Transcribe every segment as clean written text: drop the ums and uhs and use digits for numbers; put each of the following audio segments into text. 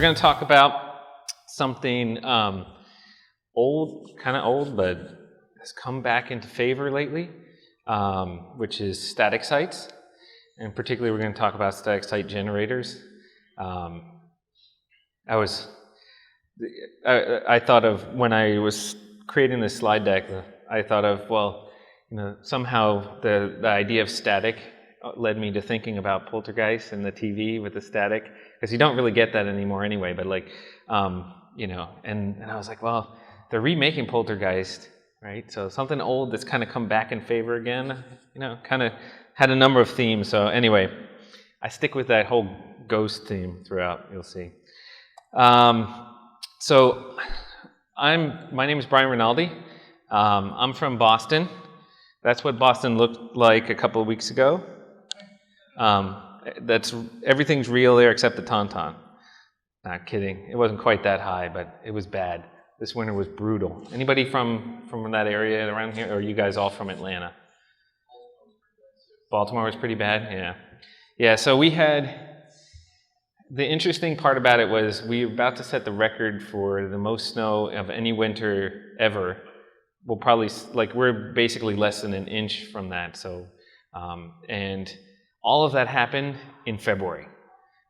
going to talk about something kind of old, but has come back into favor lately, which is static sites. And particularly, we're going to talk about static site generators. I thought of, when I was creating this slide deck, I thought of, well, somehow the idea of static led me to thinking about Poltergeist and the TV with the static, because you don't really get that anymore anyway, but and I was like, well, they're remaking Poltergeist, right? So something old that's kind of come back in favor again, kind of had a number of themes. So anyway, I stick with that whole ghost theme throughout, you'll see. So my name is Brian Rinaldi. I'm from Boston. That's what Boston looked like a couple of weeks ago. Everything's real there except the Tauntaun. Not kidding. It wasn't quite that high, but it was bad. This winter was brutal. Anybody from that area around here, or are you guys all from Atlanta? Baltimore was pretty bad? Yeah. Yeah, so we had... The interesting part about it was we were about to set the record for the most snow of any winter ever. We'll probably, we're basically less than an inch from that. So, and all of that happened in February,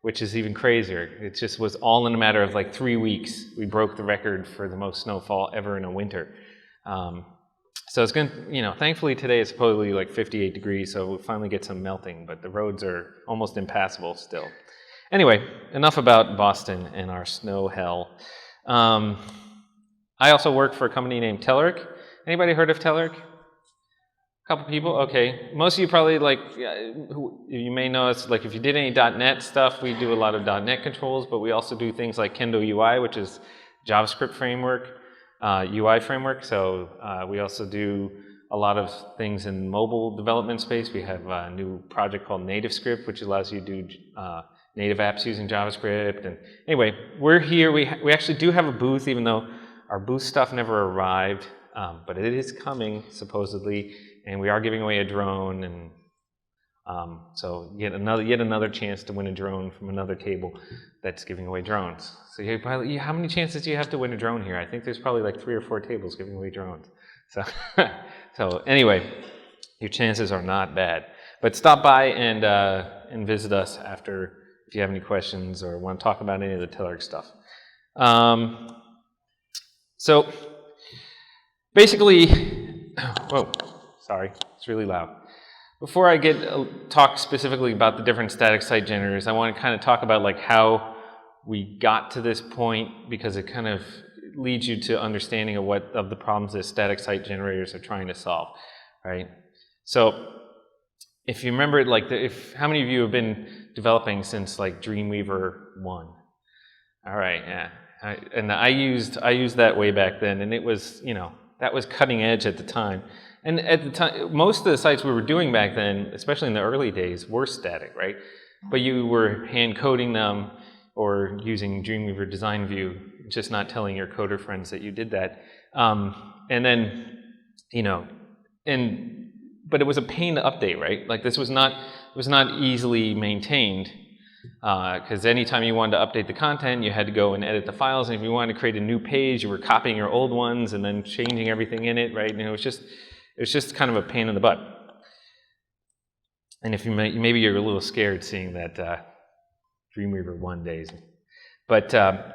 which is even crazier. It just was all in a matter of 3 weeks. We broke the record for the most snowfall ever in a winter. So it's going to, thankfully today it's supposedly 58 degrees, so we'll finally get some melting, but the roads are almost impassable still. Anyway, enough about Boston and our snow hell. I also work for a company named Telerik. Anybody heard of Telerik? A couple people? Okay. Most of you probably, you may know us, if you did any .NET stuff, we do a lot of .NET controls, but we also do things like Kendo UI, which is JavaScript framework, UI framework. So we also do a lot of things in mobile development space. We have a new project called NativeScript, which allows you to do native apps using JavaScript. And anyway, we're here. We actually do have a booth, even though our booth stuff never arrived, but it is coming supposedly, and we are giving away a drone, and so yet another chance to win a drone from another table that's giving away drones. So how many chances do you have to win a drone here? I think there's probably 3 or 4 tables giving away drones. So so anyway, your chances are not bad. But stop by and visit us after, if you have any questions or want to talk about any of the Telerik stuff. So basically, whoa, sorry, it's really loud. Before I talk specifically about the different static site generators, I want to kind of talk about how we got to this point, because it kind of leads you to understanding of the problems that static site generators are trying to solve, right? So if you remember, how many of you have been developing since Dreamweaver 1? All right, yeah. I used that way back then, and it was, that was cutting edge at the time. And at the time, most of the sites we were doing back then, especially in the early days, were static, right? But you were hand coding them or using Dreamweaver Design View, just not telling your coder friends that you did that. And then, but it was a pain to update, right? This was not easily maintained, because anytime you wanted to update the content, you had to go and edit the files, and if you wanted to create a new page, you were copying your old ones and then changing everything in it, right? And it was just kind of a pain in the butt. And if maybe you're a little scared seeing that Dreamweaver 1 days. But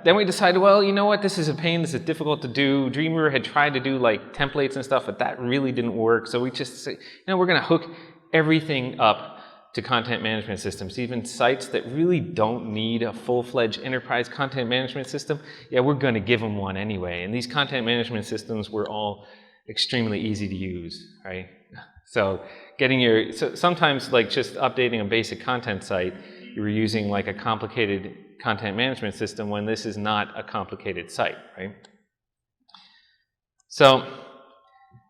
then we decided, well, you know what, this is a pain, this is difficult to do. Dreamweaver had tried to do templates and stuff, but that really didn't work. So we just said, we're going to hook everything up to content management systems, even sites that really don't need a full-fledged enterprise content management system. Yeah, we're going to give them one anyway. And these content management systems were all extremely easy to use, right? So sometimes just updating a basic content site, you were using a complicated content management system when this is not a complicated site, right? So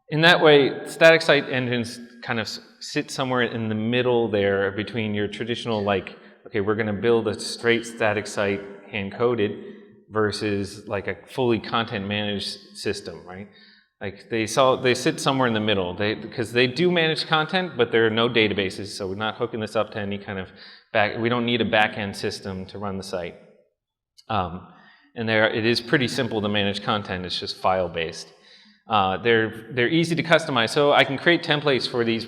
in that way, static site engines kind of sit somewhere in the middle there between your traditional okay, we're going to build a straight static site hand-coded versus a fully content managed system, right? They sit somewhere in the middle, because they do manage content, but there are no databases, so we're not hooking this up to any kind of we don't need a back-end system to run the site. And it is pretty simple to manage content. It's just file-based. They're easy to customize, so I can create templates for these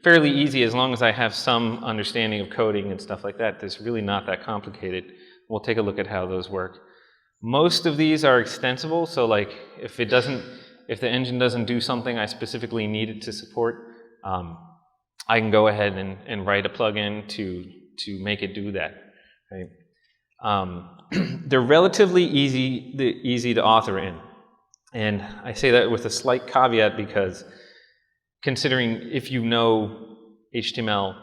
fairly easy as long as I have some understanding of coding and stuff like that. It's really not that complicated. We'll take a look at how those work. Most of these are extensible, so like if the engine doesn't do something I specifically need it to support, I can go ahead and write a plugin to make it do that. Right? They're relatively easy to author in. And I say that with a slight caveat because considering if you know HTML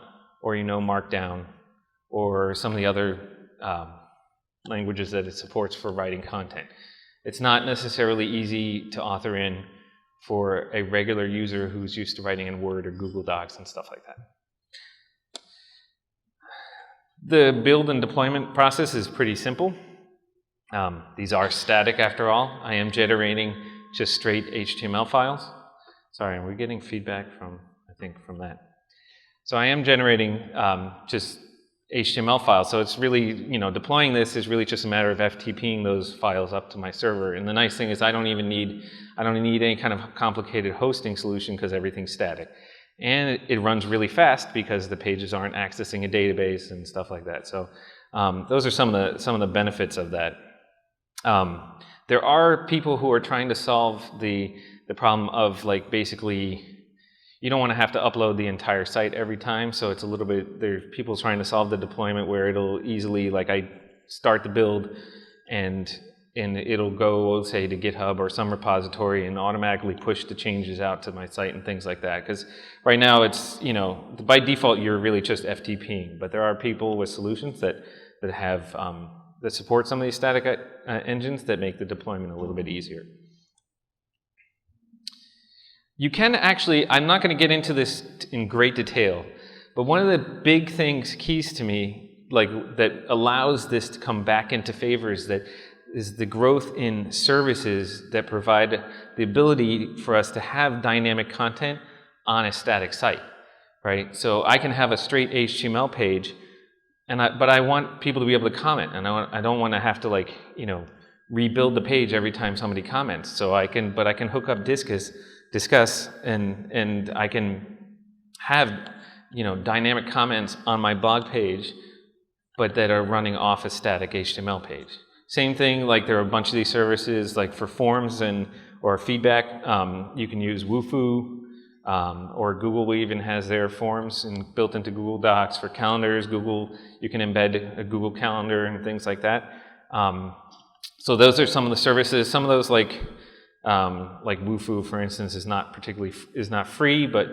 or you know Markdown or some of the other languages that it supports for writing content, it's not necessarily easy to author in for a regular user who's used to writing in Word or Google Docs and stuff like that. The build and deployment process is pretty simple. These are static after all. I am generating just straight HTML files. Sorry, we're getting feedback from that. So I am generating just HTML files. So it's really, deploying this is really just a matter of FTPing those files up to my server. And the nice thing is I don't need any kind of complicated hosting solution because everything's static. And it runs really fast because the pages aren't accessing a database and stuff like that. So those are some of the benefits of that. There are people who are trying to solve the problem of like basically you don't want to have to upload the entire site every time, so it's a little bit, there's people trying to solve the deployment where it'll easily, like I start the build and it'll go, say, to GitHub or some repository and automatically push the changes out to my site and things like that. Because right now it's, by default you're really just FTPing, but there are people with solutions that have that support some of these static engines that make the deployment a little bit easier. You can actually, I'm not going to get into this in great detail, but one of the big keys to me, that allows this to come back into favor is the growth in services that provide the ability for us to have dynamic content on a static site, right? So I can have a straight HTML page, but I want people to be able to comment, and I don't want to have to rebuild the page every time somebody comments. So I can hook up Discuss and I can have dynamic comments on my blog page, but that are running off a static HTML page. Same thing, like there are a bunch of these services like for forms or feedback. You can use Wufoo, or Google even has their forms built into Google Docs. For calendars, you can embed a Google Calendar and things like that. So those are some of the services. Some of those like Wufoo, for instance, is not free, but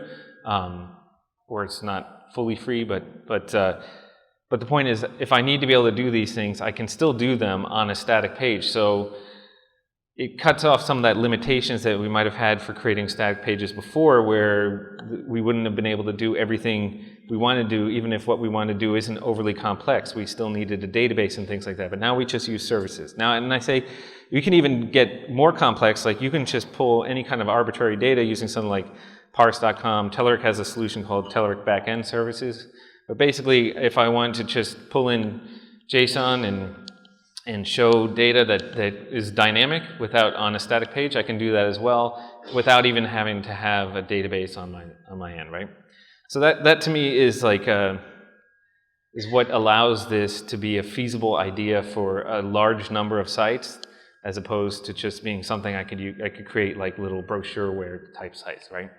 or it's not fully free, but the point is, if I need to be able to do these things, I can still do them on a static page. So it cuts off some of that limitations that we might have had for creating static pages before, where we wouldn't have been able to do everything we want to do, even if what we want to do isn't overly complex. We still needed a database and things like that. But now we just use services. Now, and I say, you can even get more complex, like you can just pull any kind of arbitrary data using something like parse.com. Telerik has a solution called Telerik Backend Services. But basically, if I want to just pull in JSON and show data that is dynamic on a static page, I can do that as well without even having to have a database on my end, right? So that to me is is what allows this to be a feasible idea for a large number of sites, as opposed to just being something I could create like little brochureware type sites, right?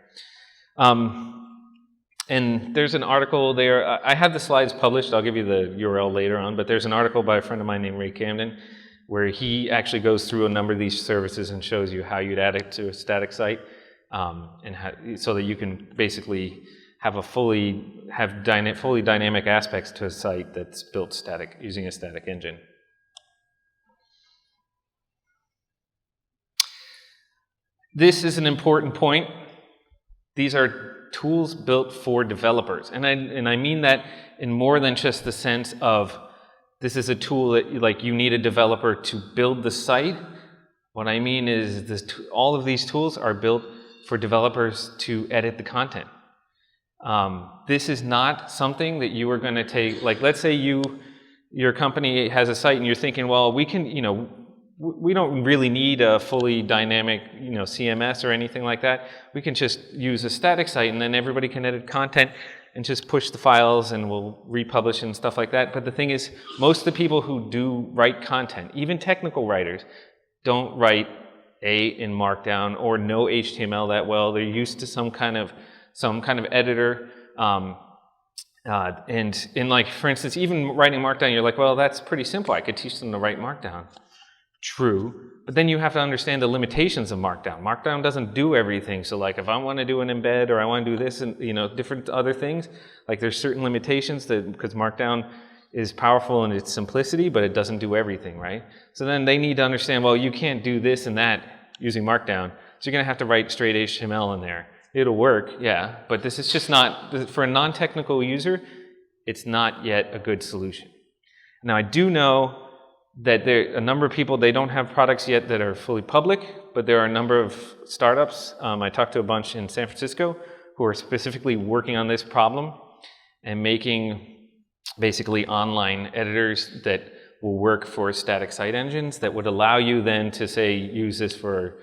And there's an article there. I have the slides published. I'll give you the URL later on, but there's an article by a friend of mine named Ray Camden where he actually goes through a number of these services and shows you how you'd add it to a static site, so that you can basically have fully dynamic aspects to a site that's built static using a static engine. This is an important point. These are tools built for developers, and I mean that in more than just the sense of this is a tool that you need a developer to build the site. What I mean is all of these tools are built for developers to edit the content. This is not something that you are going to take, let's say you your company has a site and you're thinking, well, we can, we don't really need a fully dynamic, CMS or anything like that. We can just use a static site and then everybody can edit content and just push the files and we'll republish and stuff like that. But the thing is, most of the people who do write content, even technical writers, don't write in Markdown or know HTML that well. They're used to some kind of editor. And in for instance, even writing Markdown, you're like, well, that's pretty simple. I could teach them to write Markdown. True, but then you have to understand the limitations of Markdown. Markdown doesn't do everything. So if I want to do an embed or I want to do this and different other things, there's certain limitations because Markdown is powerful in its simplicity, but it doesn't do everything, right? So then they need to understand, well, you can't do this and that using Markdown. So you're going to have to write straight HTML in there. It'll work, yeah, but this is just not, for a non-technical user, it's not yet a good solution. Now I do know that a number of people, they don't have products yet that are fully public, but there are a number of startups. I talked to a bunch in San Francisco who are specifically working on this problem and making basically online editors that will work for static site engines that would allow you then to say use this for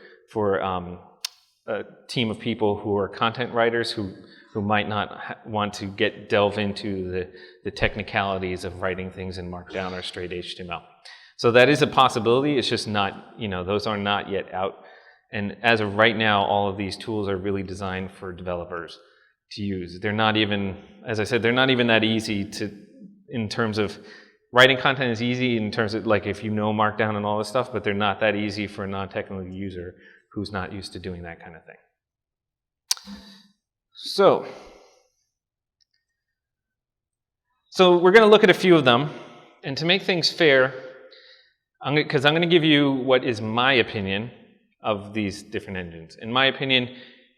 a team of people who are content writers who might not want to delve into the technicalities of writing things in Markdown or straight HTML. So that is a possibility. It's just not, those are not yet out. And as of right now, all of these tools are really designed for developers to use. They're not even, as I said, they're not even that easy in terms of, writing content is easy in terms of if you know Markdown and all this stuff, but they're not that easy for a non-technical user who's not used to doing that kind of thing. So we're going to look at a few of them. And to make things fair, because I'm going to give you what is my opinion of these different engines. And my opinion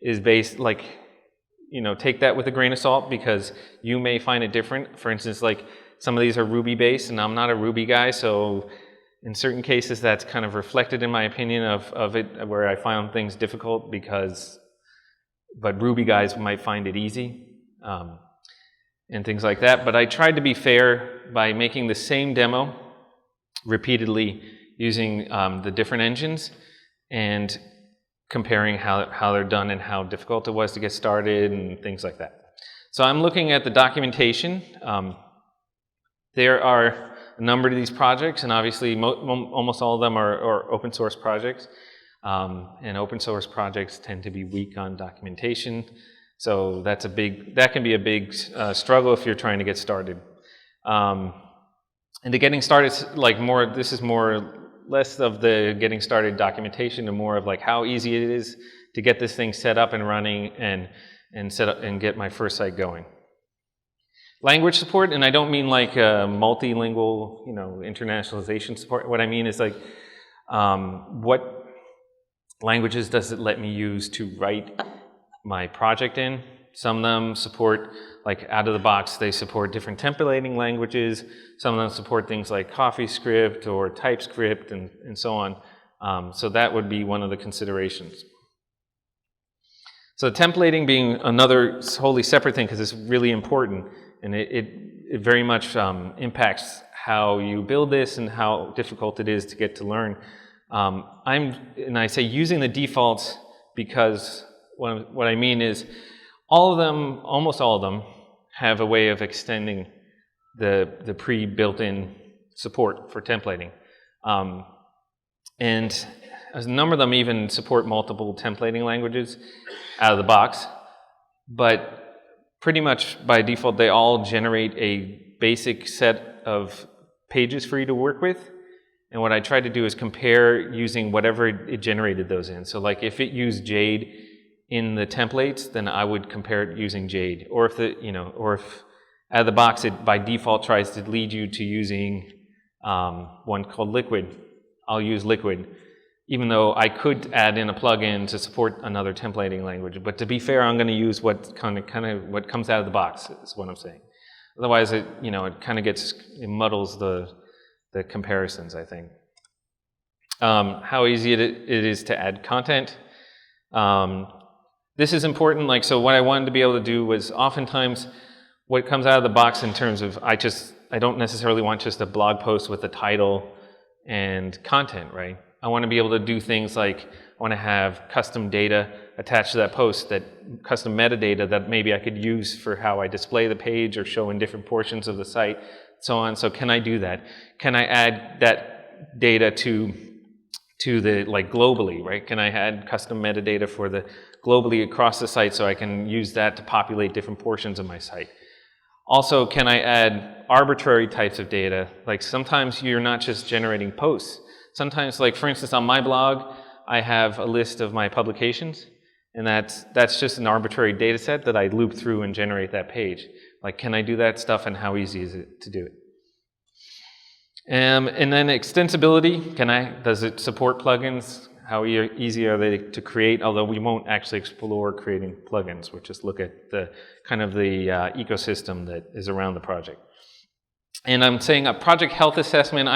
is based, take that with a grain of salt because you may find it different. For instance, some of these are Ruby based and I'm not a Ruby guy, so in certain cases that's kind of reflected in my opinion of it, where I found things difficult but Ruby guys might find it easy and things like that. But I tried to be fair by making the same demo repeatedly using the different engines and comparing how they're done and how difficult it was to get started and things like that. So I'm looking at the documentation. There are a number of these projects, and obviously almost all of them are open source projects. And open source projects tend to be weak on documentation. So that can be a big struggle if you're trying to get started. And the getting started, this is less of the getting started documentation and more of how easy it is to get this thing set up and running and set up and get my first site going. Language support, and I don't mean multilingual, internationalization support. What I mean is what languages does it let me use to write my project in? Some of them support, out of the box, they support different templating languages. Some of them support things like CoffeeScript or TypeScript and so on. So that would be one of the considerations. So templating being another wholly separate thing because it's really important and it very much impacts how you build this and how difficult it is to get to learn. And I say using the defaults because what I mean is almost all of them have a way of extending the pre-built-in support for templating. And a number of them even support multiple templating languages out of the box. But pretty much by default, they all generate a basic set of pages for you to work with. And what I tried to do is compare using whatever it generated those in. So if it used Jade in the templates, then I would compare it using Jade. Or if out of the box it by default tries to lead you to using one called Liquid, I'll use Liquid, even though I could add in a plugin to support another templating language. But to be fair, I'm going to use what kind of what comes out of the box is what I'm saying. Otherwise, it muddles the comparisons, I think. How easy it is to add content. This is important. So what I wanted to be able to do was oftentimes what comes out of the box in terms of I just I don't necessarily want just a blog post with a title and content, right? I want to be able to do things like I want to have custom data attached to that post, that custom metadata that maybe I could use for how I display the page or show in different portions of the site, so on. So can I do that? Can I add that data to the, like, globally, right? Can I add custom metadata for the globally across the site so I can use that to populate different portions of my site? Also, can I add arbitrary types of data? Like, sometimes you're not just generating posts. Sometimes, like, for instance, on my blog, I have a list of my publications, and that's just an arbitrary data set that I loop through and generate that page. Like, can I do that stuff, and how easy is it to do it? And then extensibility, does it support plugins? How easy are they to create? Although we won't actually explore creating plugins, we'll just look at the kind of the ecosystem that is around the project. And I'm saying a project health assessment,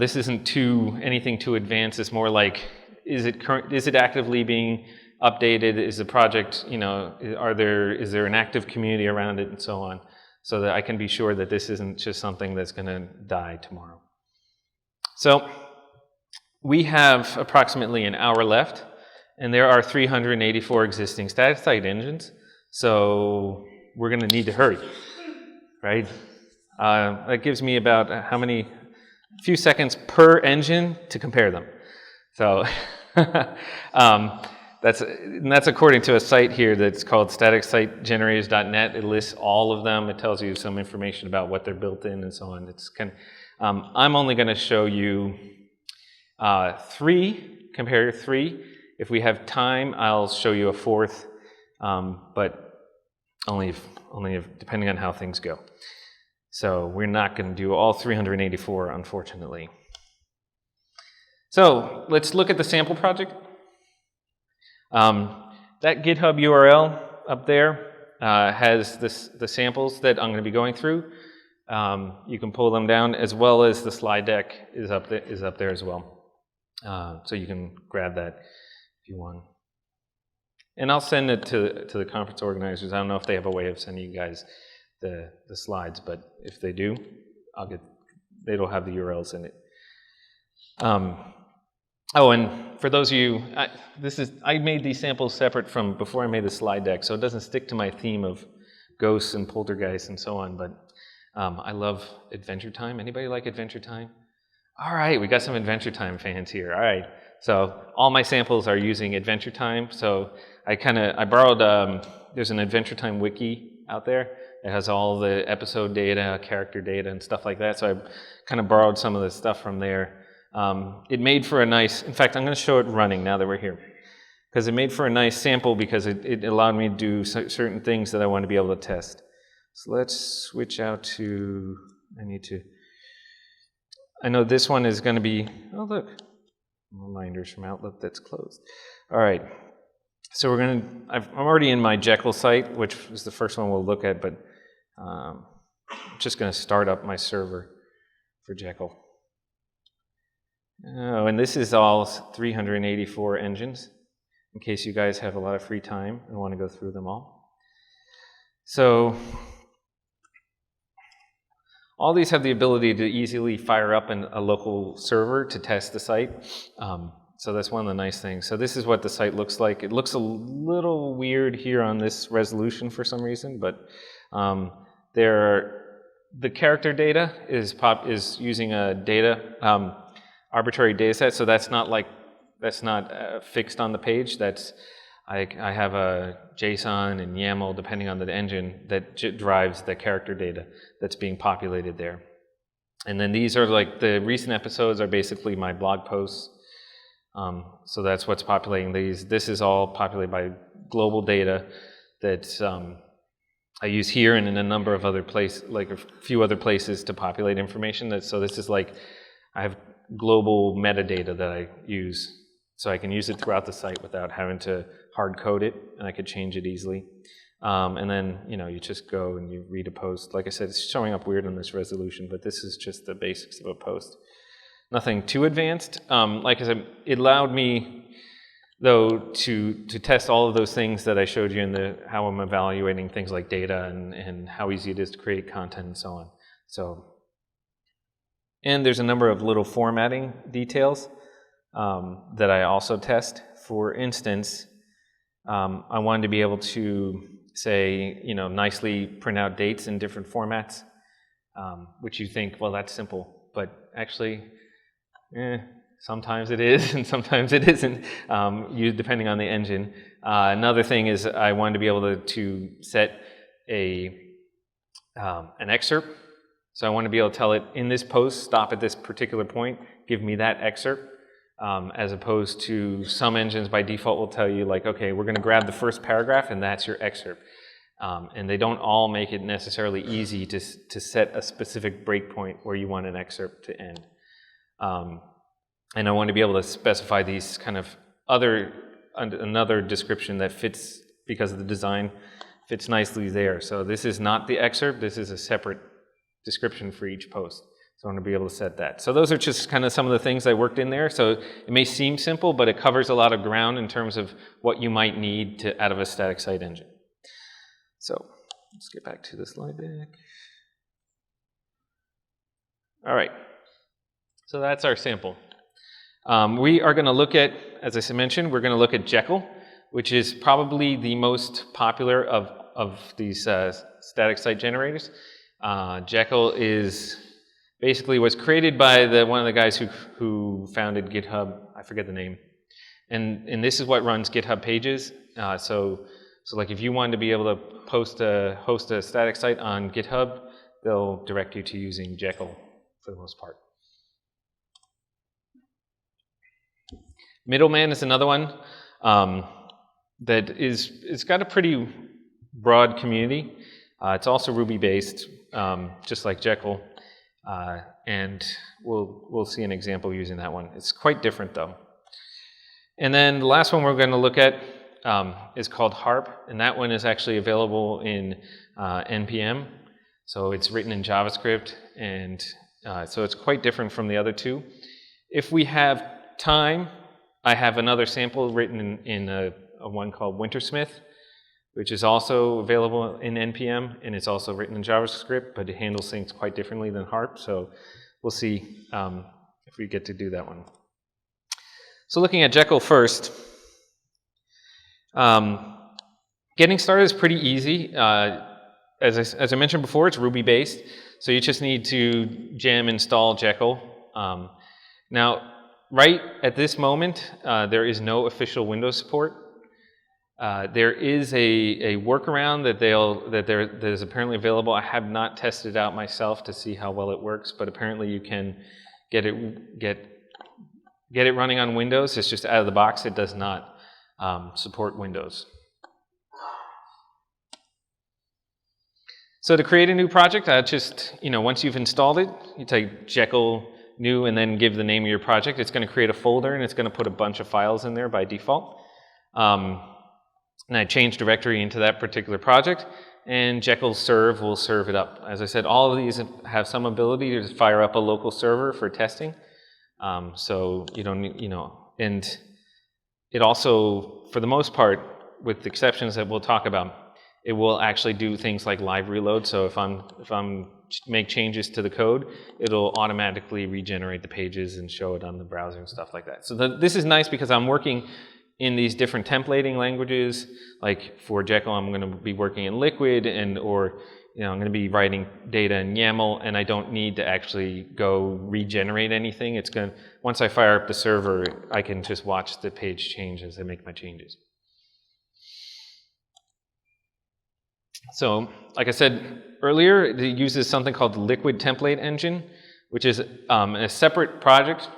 this isn't anything too advanced. It's more like, is it actively being updated? Is the project, is there an active community around it, and so on, so that I can be sure that this isn't just something that's going to die tomorrow. So we have approximately an hour left, and there are 384 existing static site engines, so we're going to need to hurry, right? That gives me about a few seconds per engine to compare them. So that's according to a site here that's called staticsitegenerators.net. It lists all of them. It tells you some information about what they're built in and so on. It's I'm only going to show you compare three. If we have time, I'll show you a fourth, but only if depending on how things go. So we're not going to do all 384, unfortunately. So let's look at the sample project. That GitHub URL up there has the samples that I'm going to be going through. You can pull them down, as well as the slide deck is up there as well. So you can grab that if you want. And I'll send it to the conference organizers. I don't know if they have a way of sending you guys the slides, but if they do, it'll have the URLs in it. And for those of you, I made these samples separate from before I made the slide deck, so it doesn't stick to my theme of ghosts and poltergeists and so on, but I love Adventure Time. Anybody like Adventure Time? All right, we got some Adventure Time fans here. All right, so all my samples are using Adventure Time. So I borrowed, there's an Adventure Time wiki out there. It has all the episode data, character data, and stuff like that. So I kind of borrowed some of the stuff from there. It made for a nice, in fact, I'm going to show it running now that we're here, because it made for a nice sample because it allowed me to do certain things that I want to be able to test. So let's switch out to, I know this one is going to be, oh look, reminders from Outlook that's closed. All right, so I'm already in my Jekyll site, which is the first one we'll look at, but I'm just going to start up my server for Jekyll. Oh, and this is all 384 engines, in case you guys have a lot of free time and want to go through them all. So all these have the ability to easily fire up a local server to test the site. So that's one of the nice things. So this is what the site looks like. It looks a little weird here on this resolution for some reason, but the character data is using a arbitrary data set, so that's not fixed on the page. I have a JSON and YAML, depending on the engine, that drives the character data that's being populated there. And then these are like the recent episodes are basically my blog posts. So that's what's populating these. This is all populated by global data that I use here and in a number of other places, like a few other places to populate information. So this is like, I have global metadata that I use, so I can use it throughout the site without having to hard code it, and I could change it easily. And then, you just go and you read a post. Like I said, it's showing up weird on this resolution, but this is just the basics of a post. Nothing too advanced. Like I said, it allowed me, though, to test all of those things that I showed you in how I'm evaluating things like data and how easy it is to create content and so on. And there's a number of little formatting details that I also test. For instance, I wanted to be able to say, nicely print out dates in different formats, which you think, well, that's simple, but actually, sometimes it is and sometimes it isn't, depending on the engine. Another thing is I wanted to be able to set an excerpt. So I want to be able to tell it, in this post, stop at this particular point, give me that excerpt, as opposed to some engines by default will tell you, like, okay, we're going to grab the first paragraph and that's your excerpt. And they don't all make it necessarily easy to set a specific breakpoint where you want an excerpt to end. And I want to be able to specify these kind of another description that fits, because of the design, fits nicely there. So this is not the excerpt, this is a separate description for each post. So I want to be able to set that. So those are just kind of some of the things I worked in there. So it may seem simple, but it covers a lot of ground in terms of what you might need out of a static site engine. So let's get back to the slide deck. All right. So that's our sample. We are going to look at, as I mentioned, we're going to look at jekyll, which is probably the most popular of these static site generators. Jekyll was created by one of the guys who founded GitHub. I forget the name. And this is what runs GitHub pages. So like if you wanted to be able to host a static site on GitHub, they'll direct you to using Jekyll for the most part. Middleman is another one it's got a pretty broad community. It's also Ruby based, just like Jekyll, and we'll see an example using that one. It's quite different though. And then the last one we're going to look at is called harp, and that one is actually available in NPM. So it's written in JavaScript, and so it's quite different from the other two. If we have time, I have another sample written in a one called Wintersmith, which is also available in NPM, and it's also written in JavaScript, but it handles things quite differently than harp. So we'll see if we get to do that one. So looking at Jekyll first, getting started is pretty easy. As I mentioned before, it's Ruby based, so you just need to gem install Jekyll. Now, right at this moment, there is no official Windows support. There is a workaround that is apparently available. I have not tested it out myself to see how well it works, but apparently you can get it running on Windows. It's just out of the box. It does not support Windows. So to create a new project, once you've installed it, you type Jekyll new and then give the name of your project. It's going to create a folder and it's going to put a bunch of files in there by default. And I change directory into that particular project, and Jekyll serve will serve it up. As I said, all of these have some ability to fire up a local server for testing. So you don't need, and it also, for the most part, with the exceptions that we'll talk about, it will actually do things like live reload. So if I'm make changes to the code, it'll automatically regenerate the pages and show it on the browser and stuff like that. So this is nice because I'm working in these different templating languages. Like for Jekyll, I'm going to be working in Liquid, or I'm going to be writing data in YAML, and I don't need to actually go regenerate anything. Once I fire up the server, I can just watch the page change as I make my changes. So, like I said earlier, it uses something called the Liquid Template Engine, which is a separate project.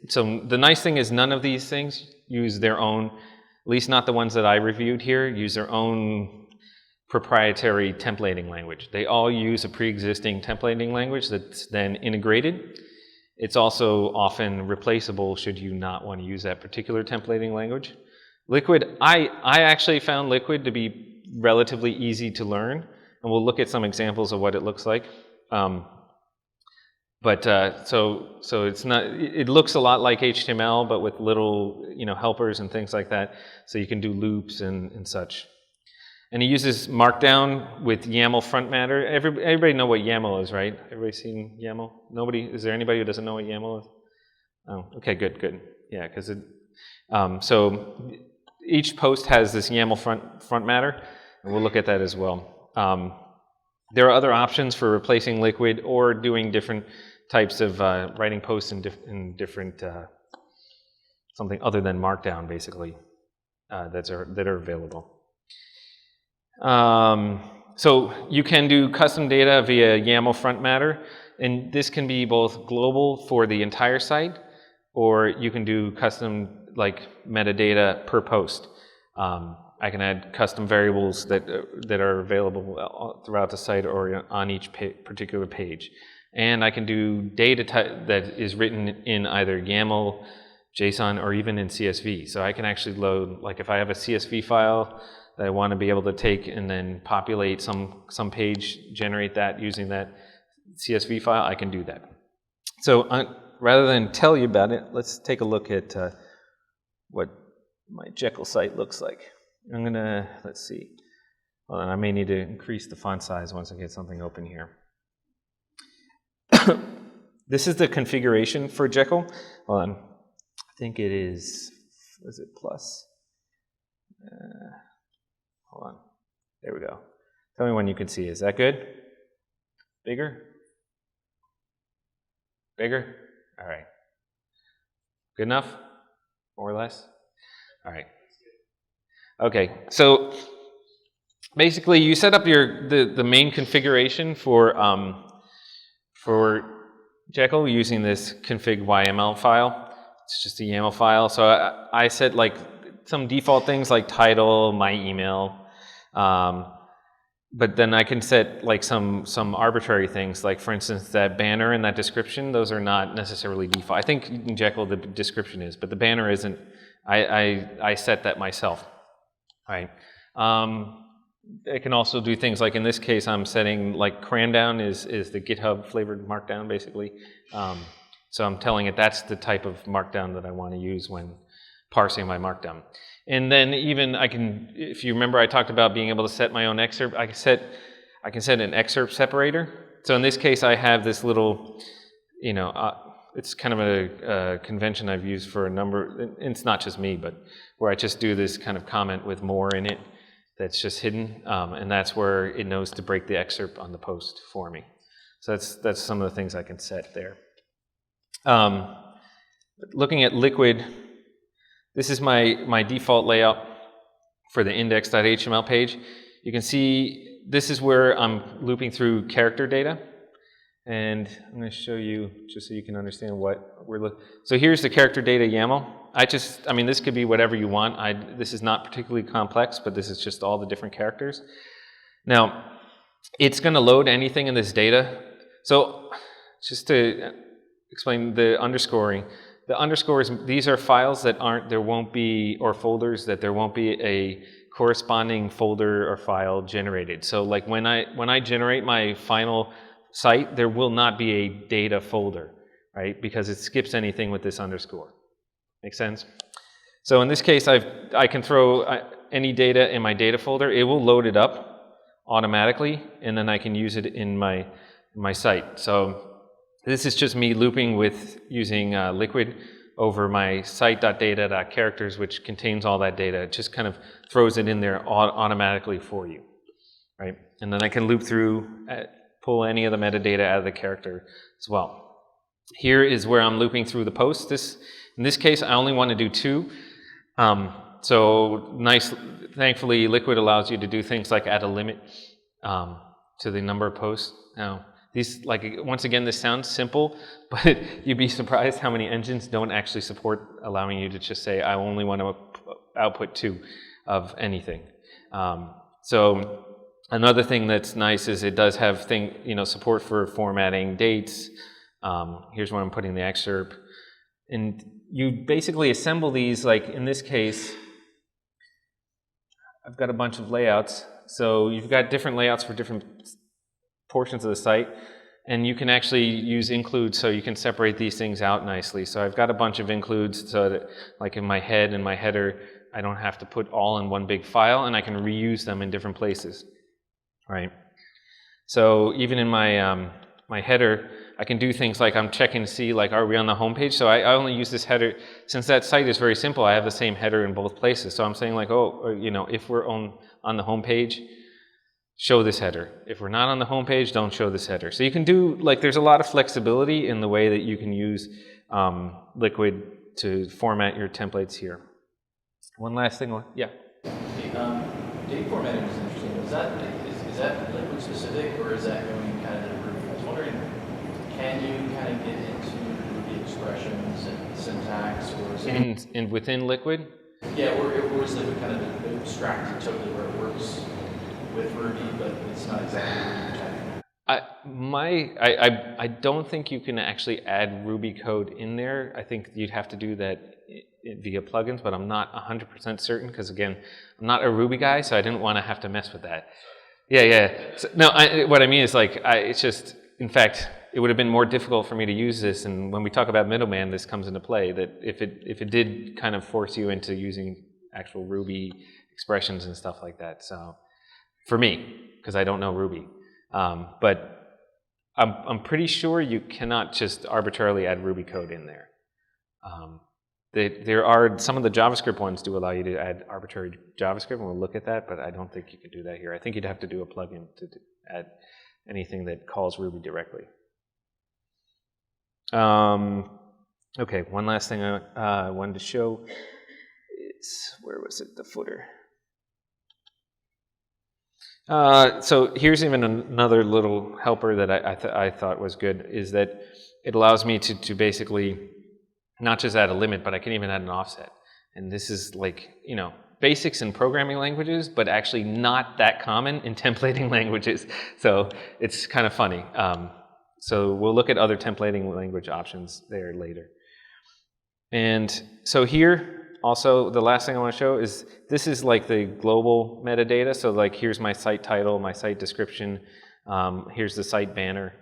So the nice thing is none of these things use their own, at least not the ones that I reviewed here, use their own proprietary templating language. They all use a pre-existing templating language that's then integrated. It's also often replaceable should you not want to use that particular templating language. Liquid, I actually found Liquid to be relatively easy to learn, and we'll look at some examples of what it looks like. But so it's not. It looks a lot like HTML, but with little helpers and things like that. So you can do loops and such. And he uses Markdown with YAML front matter. Everybody know what YAML is, right? Everybody seen YAML? Nobody? Is there anybody who doesn't know what YAML is? Oh, okay, good. Yeah, because so each post has this YAML front matter, and we'll look at that as well. There are other options for replacing Liquid or doing different types of writing posts in different something other than Markdown, basically, that are available. So you can do custom data via YAML front matter, and this can be both global for the entire site, or you can do custom like metadata per post. I can add custom variables that are available throughout the site or on each particular page. And I can do data type that is written in either YAML, JSON, or even in CSV. So I can actually load, like if I have a CSV file that I want to be able to take and then populate some page, generate that using that CSV file, I can do that. So rather than tell you about it, let's take a look at what my Jekyll site looks like. I'm gonna, let's see. Well, then I may need to increase the font size once I get something open here. This is the configuration for Jekyll. Hold on. I think it is it plus? Hold on. There we go. Tell me when you can see. Is that good? Bigger? Bigger? All right. Good enough? More or less? All right. Okay, so basically you set up the main configuration for Jekyll using this config YML file. It's just a YAML file. So I set like some default things like title, my email, but then I can set like some arbitrary things, like for instance that banner and that description. Those are not necessarily default. I think in Jekyll the description is, but the banner isn't. I set that myself. Right. I can also do things like in this case I'm setting like crandown is the GitHub flavored markdown basically. So I'm telling it that's the type of markdown that I want to use when parsing my markdown. And then even I can, if you remember I talked about being able to set my own excerpt, I can set an excerpt separator. So in this case I have this little, it's kind of a convention I've used for a number, it's not just me, but where I just do this kind of comment with more in it that's just hidden, and that's where it knows to break the excerpt on the post for me. So that's some of the things I can set there. Looking at Liquid, this is my default layout for the index.html page. You can see this is where I'm looping through character data. And I'm going to show you just so you can understand what we're looking. So here's the character data YAML. I mean, this could be whatever you want. This is not particularly complex, but this is just all the different characters. Now, it's going to load anything in this data. So just to explain the underscoring. The underscores, these are files that there won't be, or folders that there won't be a corresponding folder or file generated. So like when I generate my final site, there will not be a data folder, right? Because it skips anything with this underscore. Make sense? So in this case, I can throw any data in my data folder. It will load it up automatically, and then I can use it in my site. So this is just me looping with using Liquid over my site.data.characters, which contains all that data. It just kind of throws it in there automatically for you, right? And then I can loop through, pull any of the metadata out of the character as well. Here is where I'm looping through the post. In this case, I only want to do 2. So thankfully, Liquid allows you to do things like add a limit to the number of posts. Now, once again, this sounds simple, but you'd be surprised how many engines don't actually support allowing you to just say, I only want to output 2 of anything. So another thing that's nice is it does have support for formatting dates. Here's where I'm putting the excerpt. And you basically assemble these, like in this case, I've got a bunch of layouts. So you've got different layouts for different portions of the site. And you can actually use includes, so you can separate these things out nicely. So I've got a bunch of includes so that, like in my head and my header, I don't have to put all in one big file, and I can reuse them in different places, right? So even in my my header, I can do things like I'm checking to see, like, are we on the home page? So I only use this header. Since that site is very simple, I have the same header in both places. So I'm saying, like, oh, you know, if we're on the home page, show this header. If we're not on the home page, don't show this header. So you can do, like, there's a lot of flexibility in the way that you can use Liquid to format your templates here. One last thing, yeah? Date formatting was interesting. Is that Liquid specific, or is that going kind of to Ruby? I was wondering, can you kind of get into the expressions and syntax, or is it within Liquid? Yeah, or is Liquid kind of abstracted totally where it works with Ruby, but it's not exactly Ruby type? I don't think you can actually add Ruby code in there. I think you'd have to do that via plugins, but I'm not 100% certain because, again, I'm not a Ruby guy, so I didn't want to have to mess with that. Yeah. So, no, what I mean is, like, it's just, in fact, it would have been more difficult for me to use this, and when we talk about middleman, this comes into play, that if it did kind of force you into using actual Ruby expressions and stuff like that. So, for me, because I don't know Ruby. But I'm pretty sure you cannot just arbitrarily add Ruby code in there. There are, some of the JavaScript ones do allow you to add arbitrary JavaScript, and we'll look at that, but I don't think you can do that here. I think you'd have to do a plugin to add anything that calls Ruby directly. Okay, one last thing I wanted to show is, where was it, the footer? So here's even another little helper that I thought was good, is that it allows me to basically not just add a limit, but I can even add an offset. And this is, like, you know, basics in programming languages, but actually not that common in templating languages. So it's kind of funny. So we'll look at other templating language options there later. And so here, also, the last thing I want to show is, this is like the global metadata. So, like, here's my site title, my site description, here's the site banner.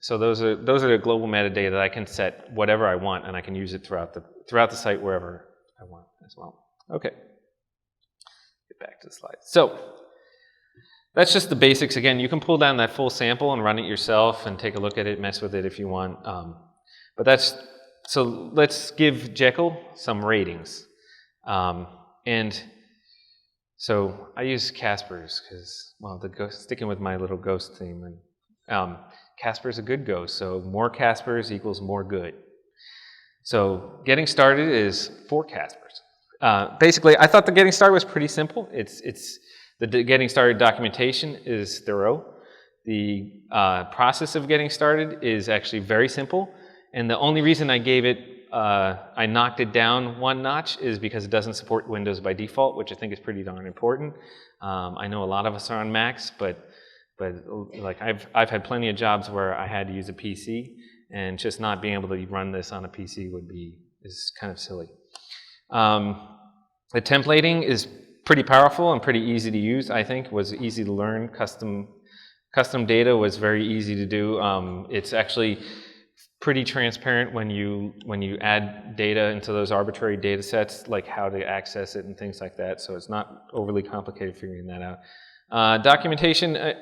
So those are the global metadata that I can set whatever I want, and I can use it throughout the site wherever I want as well. Okay, get back to the slides. So that's just the basics. Again, you can pull down that full sample and run it yourself and take a look at it, mess with it if you want. But that's, so let's give Jekyll some ratings. And so I use Casper's because, well, sticking with my little ghost theme, and Casper's a good ghost, so more Caspers equals more good. So getting started is 4 Caspers. Basically, I thought the getting started was pretty simple. It's the getting started documentation is thorough. The process of getting started is actually very simple. And the only reason I gave it, I knocked it down 1 notch is because it doesn't support Windows by default, which I think is pretty darn important. I know a lot of us are on Macs, but like I've had plenty of jobs where I had to use a PC, and just not being able to run this on a PC is kind of silly. The templating is pretty powerful and pretty easy to use. I think was easy to learn. Custom data was very easy to do. It's actually pretty transparent when you add data into those arbitrary data sets, like how to access it and things like that. So it's not overly complicated figuring that out. Documentation,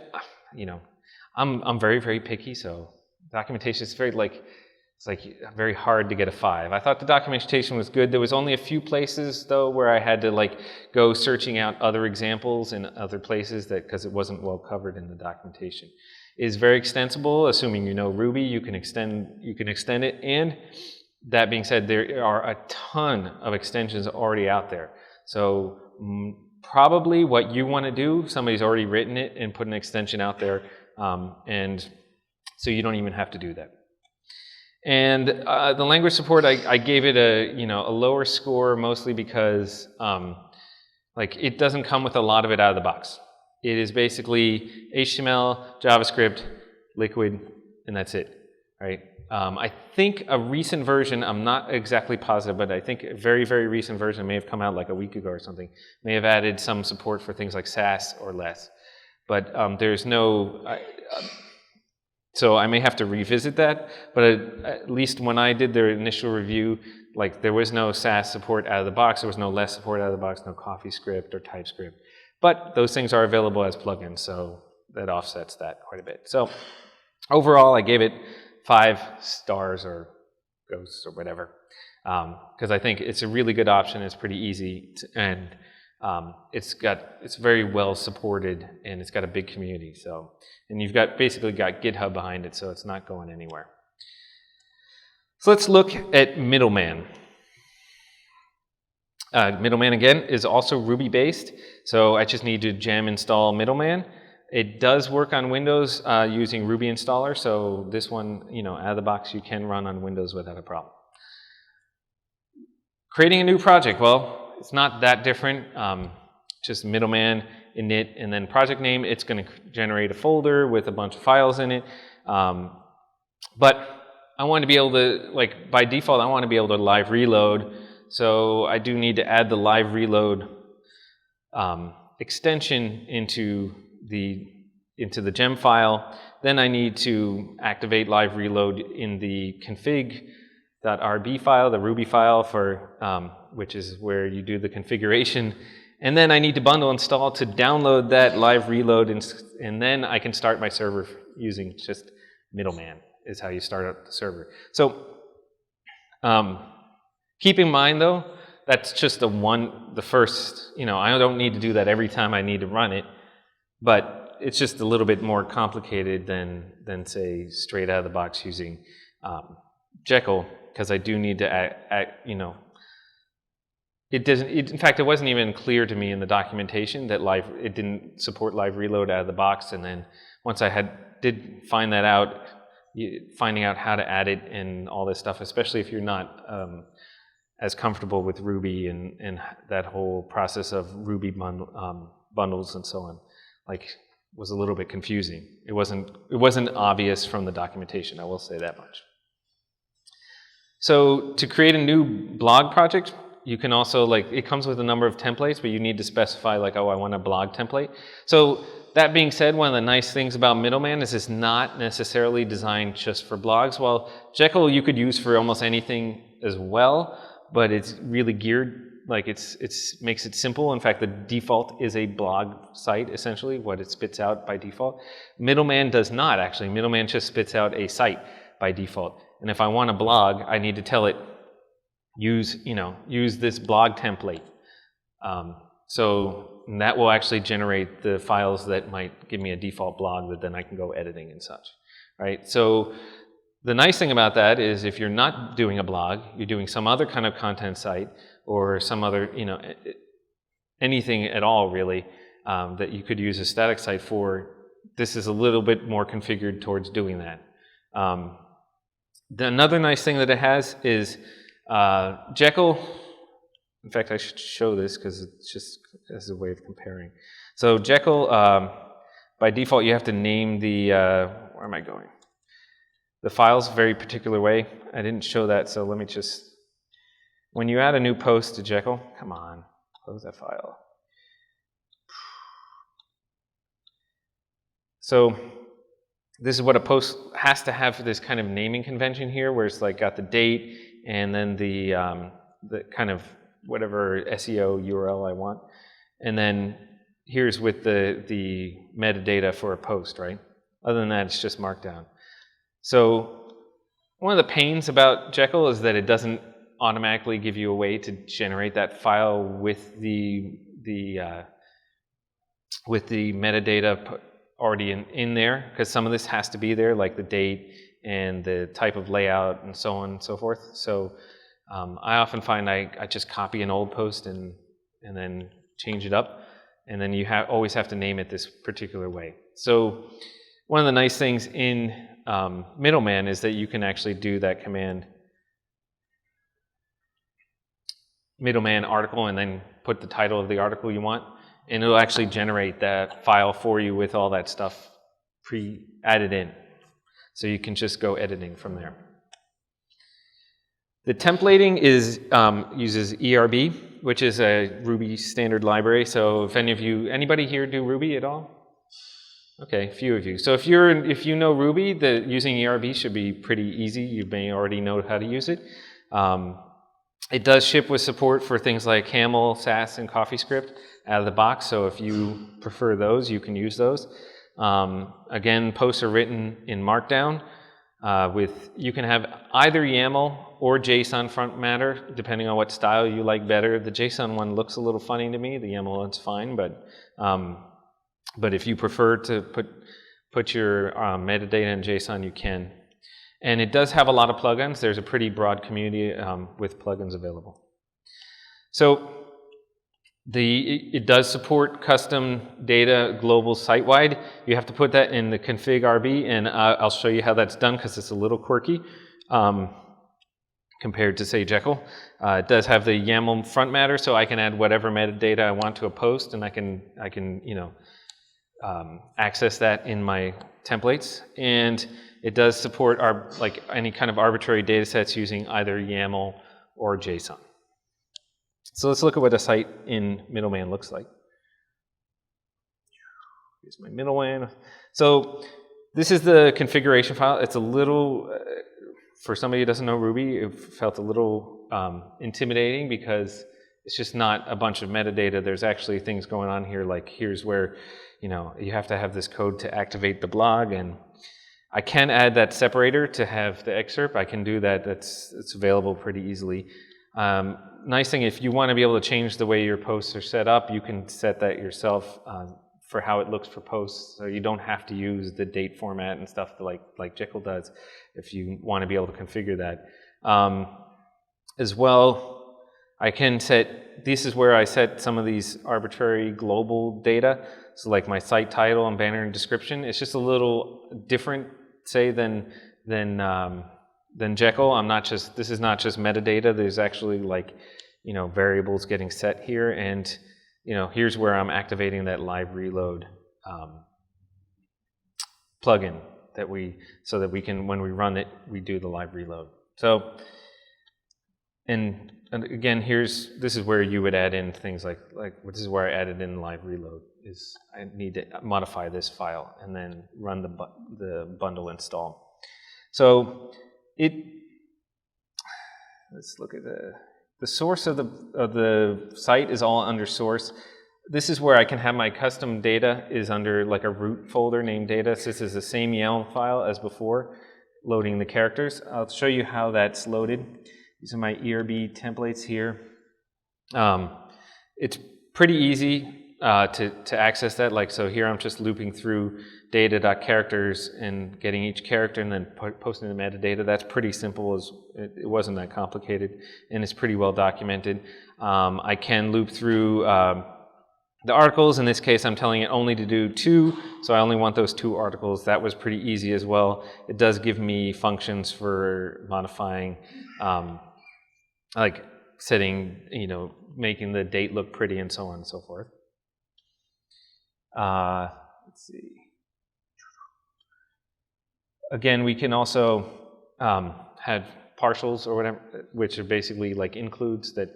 you know, I'm very, very picky, so documentation is very hard to get a 5. I thought the documentation was good. There was only a few places though where I had to go searching out other examples in other places because it wasn't well covered in the documentation. It is very extensible, assuming you know Ruby, you can extend it, and that being said, there are a ton of extensions already out there. So probably what you want to do, somebody's already written it and put an extension out there, and so you don't even have to do that. And the language support, I gave it a lower score, mostly because it doesn't come with a lot of it out of the box. It is basically HTML, JavaScript, Liquid, and that's it, right? I think a recent version, I'm not exactly positive, but I think a very, very recent version, may have come out like a week ago or something, may have added some support for things like Sass or less. But there's no, So I may have to revisit that, but at least when I did their initial review, like there was no Sass support out of the box, there was no less support out of the box, no CoffeeScript or TypeScript. But those things are available as plugins, so that offsets that quite a bit. So overall, I gave it 5 stars or ghosts or whatever, because I think it's a really good option. It's pretty easy, and it's very well supported, and it's got a big community. So, and you've basically got GitHub behind it, so it's not going anywhere. So let's look at Middleman. Middleman, again, is also Ruby based, so I just need to gem install Middleman. It does work on Windows using Ruby installer, so this one, out of the box, you can run on Windows without a problem. Creating a new project, well, it's not that different. Just Middleman, init, and then project name. It's going to generate a folder with a bunch of files in it. But I want to be able to, like by default, I want to be able to live reload. So I do need to add the live reload extension into the gem file. Then I need to activate live reload in the config.rb file, the Ruby file for which is where you do the configuration. And then I need to bundle install to download that live reload, and then I can start my server using just Middleman is how you start up the server. So keep in mind though, that's just the first, I don't need to do that every time I need to run it, but it's just a little bit more complicated than say straight out of the box using jekyll, because I do need to in fact, it wasn't even clear to me in the documentation that it didn't support live reload out of the box. And then once I did find that out, finding out how to add it and all this stuff, especially if you're not as comfortable with Ruby and that whole process of Ruby bundles and so on, was a little bit confusing. It wasn't obvious from the documentation, I will say that much. So to create a new blog project, you can also, it comes with a number of templates, but you need to specify, I want a blog template. So that being said, one of the nice things about Middleman is it's not necessarily designed just for blogs. Well, Jekyll you could use for almost anything as well, but it's really geared, makes it simple. In fact, the default is a blog site, essentially, what it spits out by default. Middleman does not, actually. Middleman just spits out a site by default. And if I want a blog, I need to tell it, use this blog template. So that will actually generate the files that might give me a default blog that then I can go editing and such, right? So the nice thing about that is if you're not doing a blog, you're doing some other kind of content site or some other, anything at all really that you could use a static site for, this is a little bit more configured towards doing that. Another nice thing that it has is Jekyll, in fact, I should show this because it's just as a way of comparing. So Jekyll, by default, you have to name where am I going? The files a very particular way. I didn't show that, so let me just, when you add a new post to Jekyll, come on, close that file. So this is what a post has to have, this kind of naming convention here, where it's got the date, and then the kind of whatever SEO URL I want. And then here's with the metadata for a post, right? Other than that, it's just Markdown. So one of the pains about Jekyll is that it doesn't automatically give you a way to generate that file with the metadata already in there, because some of this has to be there, like the date and the type of layout and so on and so forth. So I often find I just copy an old post and then change it up, and then you always have to name it this particular way. So one of the nice things in Middleman is that you can actually do that command, Middleman article, and then put the title of the article you want, and it'll actually generate that file for you with all that stuff pre-added in. So you can just go editing from there. The templating uses ERB, which is a Ruby standard library. So if anybody here do Ruby at all? Okay, few of you. So if you know Ruby, using ERB should be pretty easy. You may already know how to use it. It does ship with support for things like Camel, Sass, and CoffeeScript out of the box. So if you prefer those, you can use those. Again, posts are written in Markdown. You can have either YAML or JSON front matter, depending on what style you like better. The JSON one looks a little funny to me. The YAML one's fine, but if you prefer to put your metadata in JSON, you can. And it does have a lot of plugins. There's a pretty broad community with plugins available. So it does support custom data global site-wide. You have to put that in the config RB, and I'll show you how that's done because it's a little quirky compared to, say, Jekyll. It does have the YAML front matter, so I can add whatever metadata I want to a post, and I can access that in my templates. And it does support any kind of arbitrary data sets using either YAML or JSON. So let's look at what a site in Middleman looks like. Here's my Middleman. So this is the configuration file. It's a little, for somebody who doesn't know Ruby, it felt a little intimidating because it's just not a bunch of metadata. There's actually things going on here, like here's where you have to have this code to activate the blog, and I can add that separator to have the excerpt. I can do that. It's available pretty easily. Nice thing, if you want to be able to change the way your posts are set up, you can set that yourself for how it looks for posts. So you don't have to use the date format and stuff like Jekyll does if you want to be able to configure that. As well, I can this is where I set some of these arbitrary global data. So like my site title and banner and description. It's just a little different, say, than Jekyll. This is not just metadata. There's actually variables getting set here, and here's where I'm activating that live reload plugin so that we can, when we run it, we do the live reload. So, and again, this is where you would add in things like this is where I added in live reload. I need to modify this file and then run the bundle install. So let's look at the source of the site is all under source. This is where I can have my custom data is under like a root folder named data. So this is the same YAML file as before, loading the characters. I'll show you how that's loaded. These are my ERB templates here. It's pretty easy to access that. So here I'm just looping through data.characters and getting each character and then posting the metadata. That's pretty simple. It wasn't that complicated, and it's pretty well documented. I can loop through the articles. In this case, I'm telling it only to do 2, so I only want those 2 articles. That was pretty easy as well. It does give me functions for modifying, like setting, making the date look pretty and so on and so forth. Let's see. Again, we can also have partials or whatever, which are basically like includes that.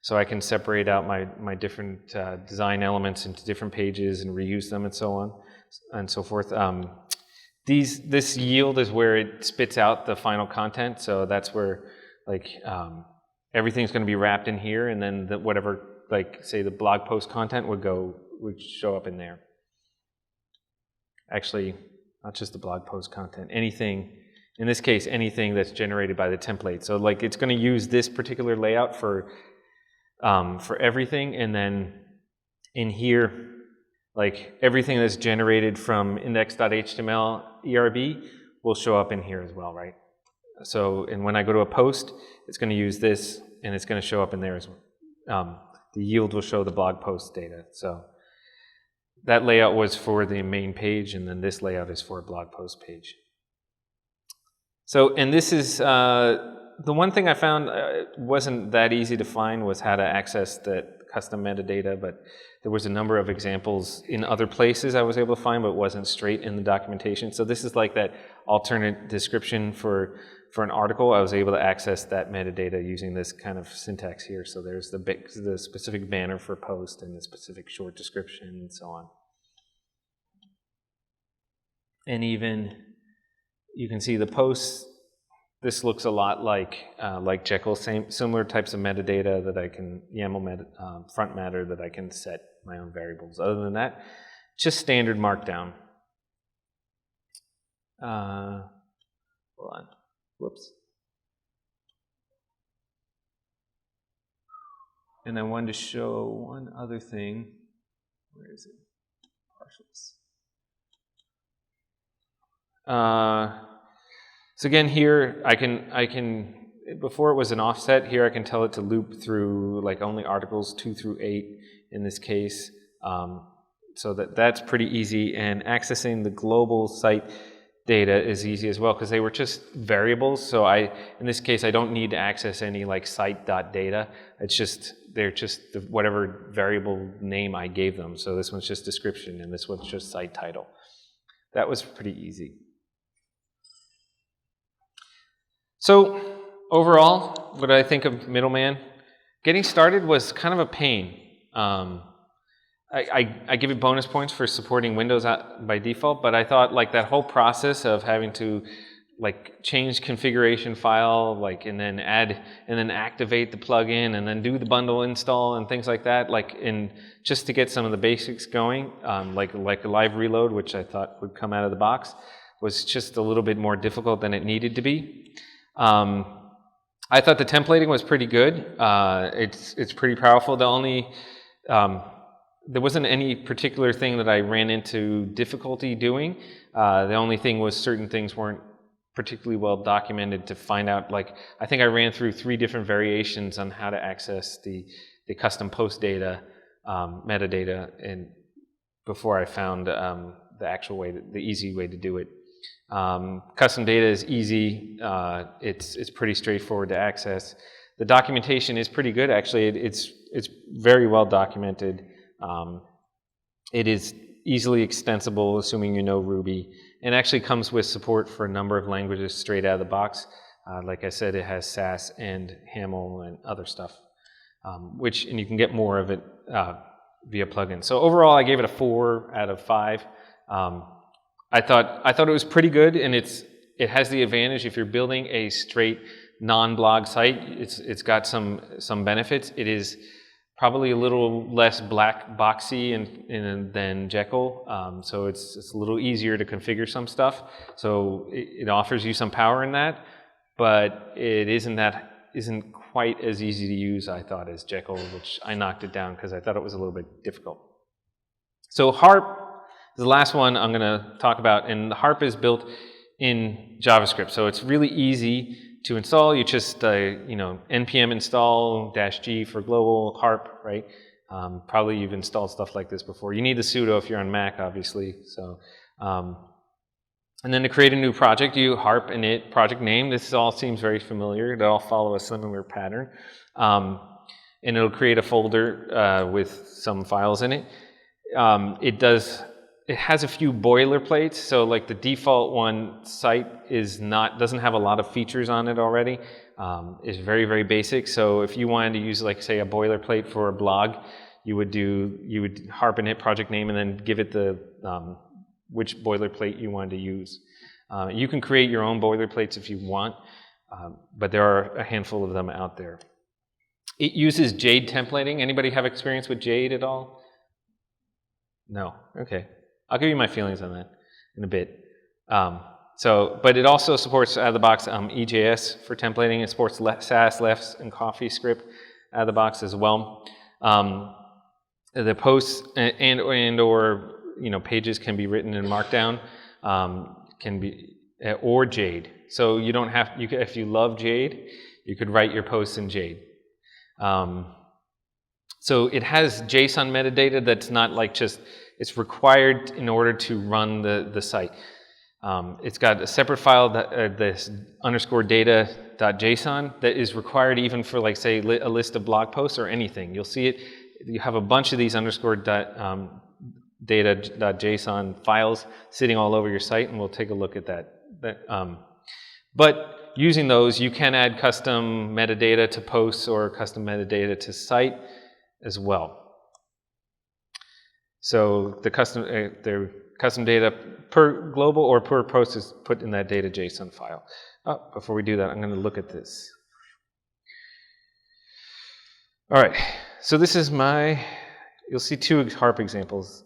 So I can separate out my different design elements into different pages and reuse them and so on and so forth. This yield is where it spits out the final content. So that's where everything's going to be wrapped in here, and then whatever, say the blog post content would show up in there. Actually, not just the blog post content, anything, in this case, anything that's generated by the template. So it's going to use this particular layout for everything, and then in here, everything that's generated from index.html ERB will show up in here as well, right? So, and when I go to a post, it's going to use this, and it's going to show up in there as well. The yield will show the blog post data. So that layout was for the main page, and then this layout is for a blog post page. So, and this is, the one thing I found wasn't that easy to find was how to access that custom metadata, but there was a number of examples in other places I was able to find, but it wasn't straight in the documentation. So this is like that alternate description for an article. I was able to access that metadata using this kind of syntax here. So there's the specific banner for post and the specific short description and so on. And even you can see the posts. This looks a lot like jekyl, similar types of metadata that I can, YAML front matter that I can set my own variables. Other than that, just standard markdown. Hold on, whoops. And I wanted to show one other thing. Where is it? Partials. So again, here I can before it was an offset. Here I can tell it to loop through like only articles 2 through 8 in this case. So that's pretty easy. And accessing the global site data is easy as well because they were just variables. So in this case, I don't need to access any like site.data. They're just whatever variable name I gave them. So this one's just description and this one's just site title. That was pretty easy. So overall, what do I think of Middleman? Getting started was kind of a pain. I give it bonus points for supporting Windows by default, but I thought like that whole process of having to like change configuration file, like and then activate the plugin and then do the bundle install and things like that, just to get some of the basics going, like a live reload, which I thought would come out of the box, was just a little bit more difficult than it needed to be. I thought the templating was pretty good. It's pretty powerful. There wasn't any particular thing that I ran into difficulty doing. The only thing was certain things weren't particularly well documented to find out. Like I think I ran through 3 different variations on how to access the custom post data, metadata, and before I found the actual way, the easy way to do it. Custom data is easy. It's pretty straightforward to access. The documentation is pretty good, actually. It's very well documented. It is easily extensible, assuming you know Ruby, and actually comes with support for a number of languages straight out of the box. Like I said, it has Sass and HAML and other stuff, and you can get more of it via plugin. So overall, I gave it a 4 out of 5. I thought it was pretty good, and it has the advantage if you're building a straight non-blog site. It's got some benefits. It is probably a little less black boxy than Jekyll, so it's a little easier to configure some stuff. So it offers you some power in that, but it isn't quite as easy to use, I thought, as Jekyll, which I knocked it down because I thought it was a little bit difficult. So harp is the last one I'm going to talk about, and the harp is built in JavaScript, so it's really easy to install. You just npm install -g for global harp, right? Probably you've installed stuff like this before. You need the sudo if you're on Mac, obviously. So, and then to create a new project, you harp init project name. This all seems very familiar. They all follow a similar pattern, and it'll create a folder with some files in it. It has a few boilerplates, so like the default one site doesn't have a lot of features on it already. It's very, very basic. So if you wanted to use like say a boilerplate for a blog, you would harp init project name and then give it the which boilerplate you wanted to use. You can create your own boilerplates if you want, but there are a handful of them out there. It uses Jade templating. Anybody have experience with Jade at all? No. Okay. I'll give you my feelings on that in a bit. But it also supports out of the box EJS for templating. It supports Sass, Lefts, and CoffeeScript out of the box as well. The posts or pages can be written in Markdown, or Jade. So you don't have. If you love Jade, you could write your posts in Jade. So it has JSON metadata that's not like just. It's required in order to run the site. It's got a separate file, this _data.json, that is required even for, like, say, a list of blog posts or anything. You'll see it. You have a bunch of these _data.json files sitting all over your site, and we'll take a look at that. But using those, you can add custom metadata to posts or custom metadata to site as well. So the their custom data per global or per post is put in that data JSON file. Oh, before we do that, I'm going to look at this. All right, so this is you'll see two harp examples.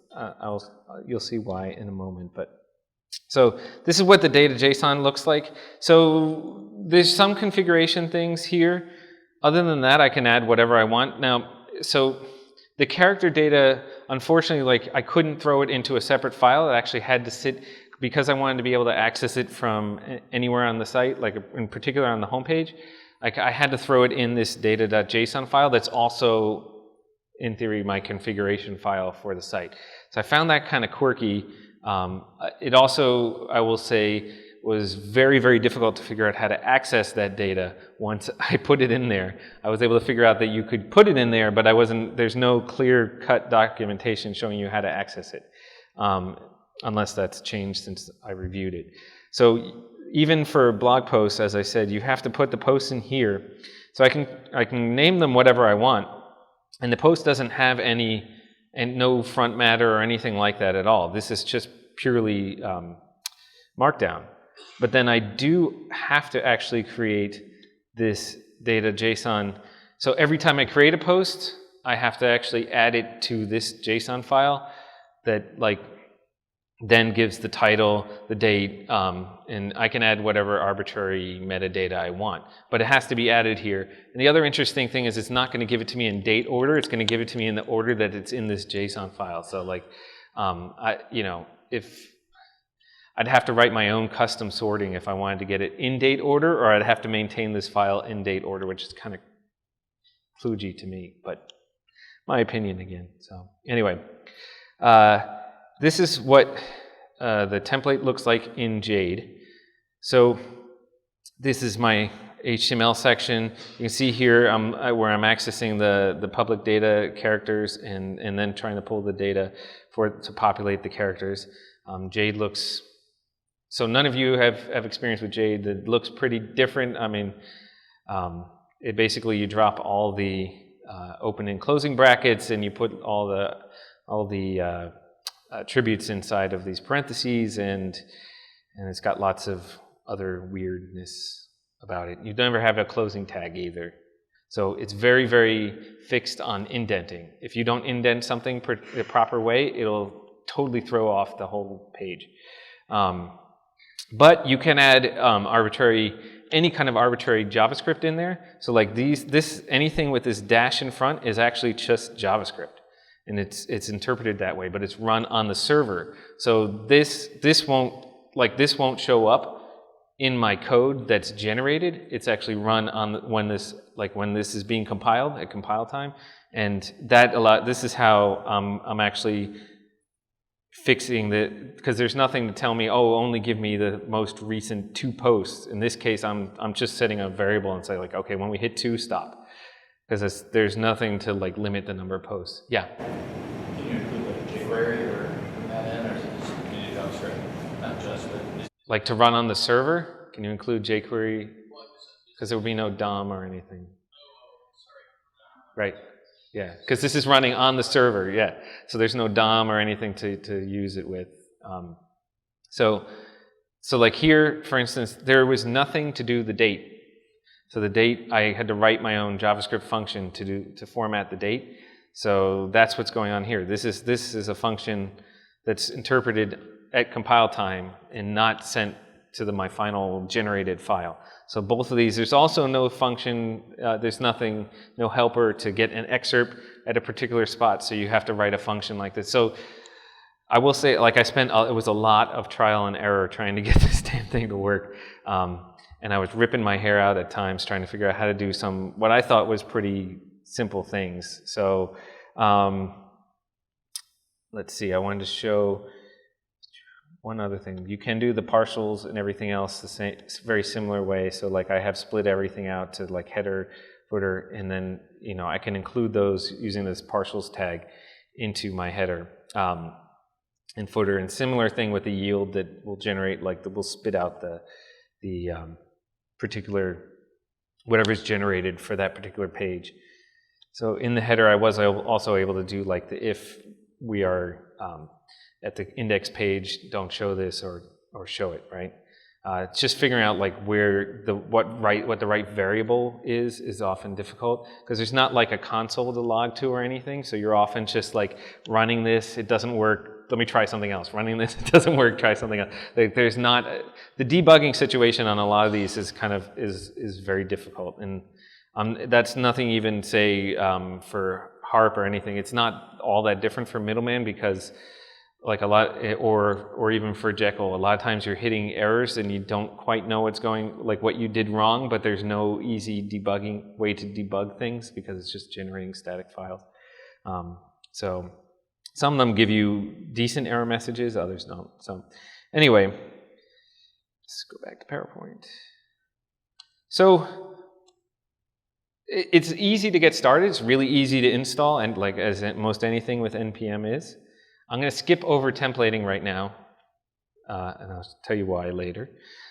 You'll see why in a moment, but so this is what the data JSON looks like. So there's some configuration things here. Other than that, I can add whatever I want. Now, so the character data, unfortunately, like I couldn't throw it into a separate file. It actually had to sit, because I wanted to be able to access it from anywhere on the site, like in particular on the homepage. Like I had to throw it in this data.json file that's also, in theory, my configuration file for the site. So I found that kind of quirky. It also, I will say, was very, very difficult to figure out how to access that data once I put it in there. I was able to figure out that you could put it in there, but there's no clear-cut documentation showing you how to access it, unless that's changed since I reviewed it. So even for blog posts, as I said, you have to put the posts in here. So I can name them whatever I want, and the post doesn't have no front matter or anything like that at all. This is just purely Markdown. But then I do have to actually create this data JSON. So every time I create a post, I have to actually add it to this JSON file that then gives the title, the date, and I can add whatever arbitrary metadata I want. But it has to be added here. And the other interesting thing is it's not going to give it to me in date order. It's going to give it to me in the order that it's in this JSON file. So if I'd have to write my own custom sorting if I wanted to get it in date order, or I'd have to maintain this file in date order, which is kind of kludgy to me, but my opinion again. So anyway, this is what the template looks like in Jade. So this is my HTML section. You can see here where I'm accessing the public data characters and then trying to pull the data to populate the characters. Jade looks, so none of you have experience with Jade. It looks pretty different. I mean, it basically, you drop all the open and closing brackets and you put all the attributes inside of these parentheses, and it's got lots of other weirdness about it. You never have a closing tag either. So it's very, very fixed on indenting. If you don't indent something the proper way, it'll totally throw off the whole page. But you can add any kind of arbitrary JavaScript in there. So like anything with this dash in front is actually just JavaScript. And it's interpreted that way, but it's run on the server. So this won't show up in my code that's generated. It's actually run on when this is being compiled at compile time, and this is how I'm actually fixing because there's nothing to tell me, oh, only give me the most recent 2 posts. In this case, I'm just setting a variable and say like, okay, when we hit 2, stop. Because there's nothing to limit the number of posts. Yeah? Can you include a jQuery or that in, or is it just community JavaScript? Not just, but like to run on the server? Can you include jQuery? Because there would be no DOM or anything. Right. Yeah. Because this is running on the server. Yeah. So there's no DOM or anything to use it with. So like here, for instance, there was nothing to do the date. So the date, I had to write my own JavaScript function to format the date. So that's what's going on here. This is a function that's interpreted at compile time and not sent to my final generated file. So both of these, there's also no function, there's nothing, no helper to get an excerpt at a particular spot, so you have to write a function like this. So I will say, it was a lot of trial and error trying to get this damn thing to work. And I was ripping my hair out at times trying to figure out how to do what I thought was pretty simple things. So let's see, I wanted to show one other thing. You can do the partials and everything else the same, very similar way. So like I have split everything out to like header, footer, and then I can include those using this partials tag into my header and footer. And similar thing with the yield that will generate, that will spit out the particular whatever's generated for that particular page. So in the header, I was also able to do like the if we are at the index page, don't show this or show it, right? It's just figuring out like where what the right variable is often difficult, because there's not like a console to log to or anything. So you're often just like running this, it doesn't work, let me try something else. Running this, it doesn't work, try something else. Like, there's not the debugging situation on a lot of these is kind of is very difficult, and that's nothing even say for harp or anything. It's not all that different for middleman, because like a lot, or even for jekyll, a lot of times you're hitting errors and you don't quite know what's going, like what you did wrong, but there's no easy debugging way to debug things because it's just generating static files. So some of them give you decent error messages, others don't. So anyway, let's go back to PowerPoint. So it's easy to get started. It's really easy to install, and like as most anything with NPM is. I'm going to skip over templating right now, and I'll tell you why later.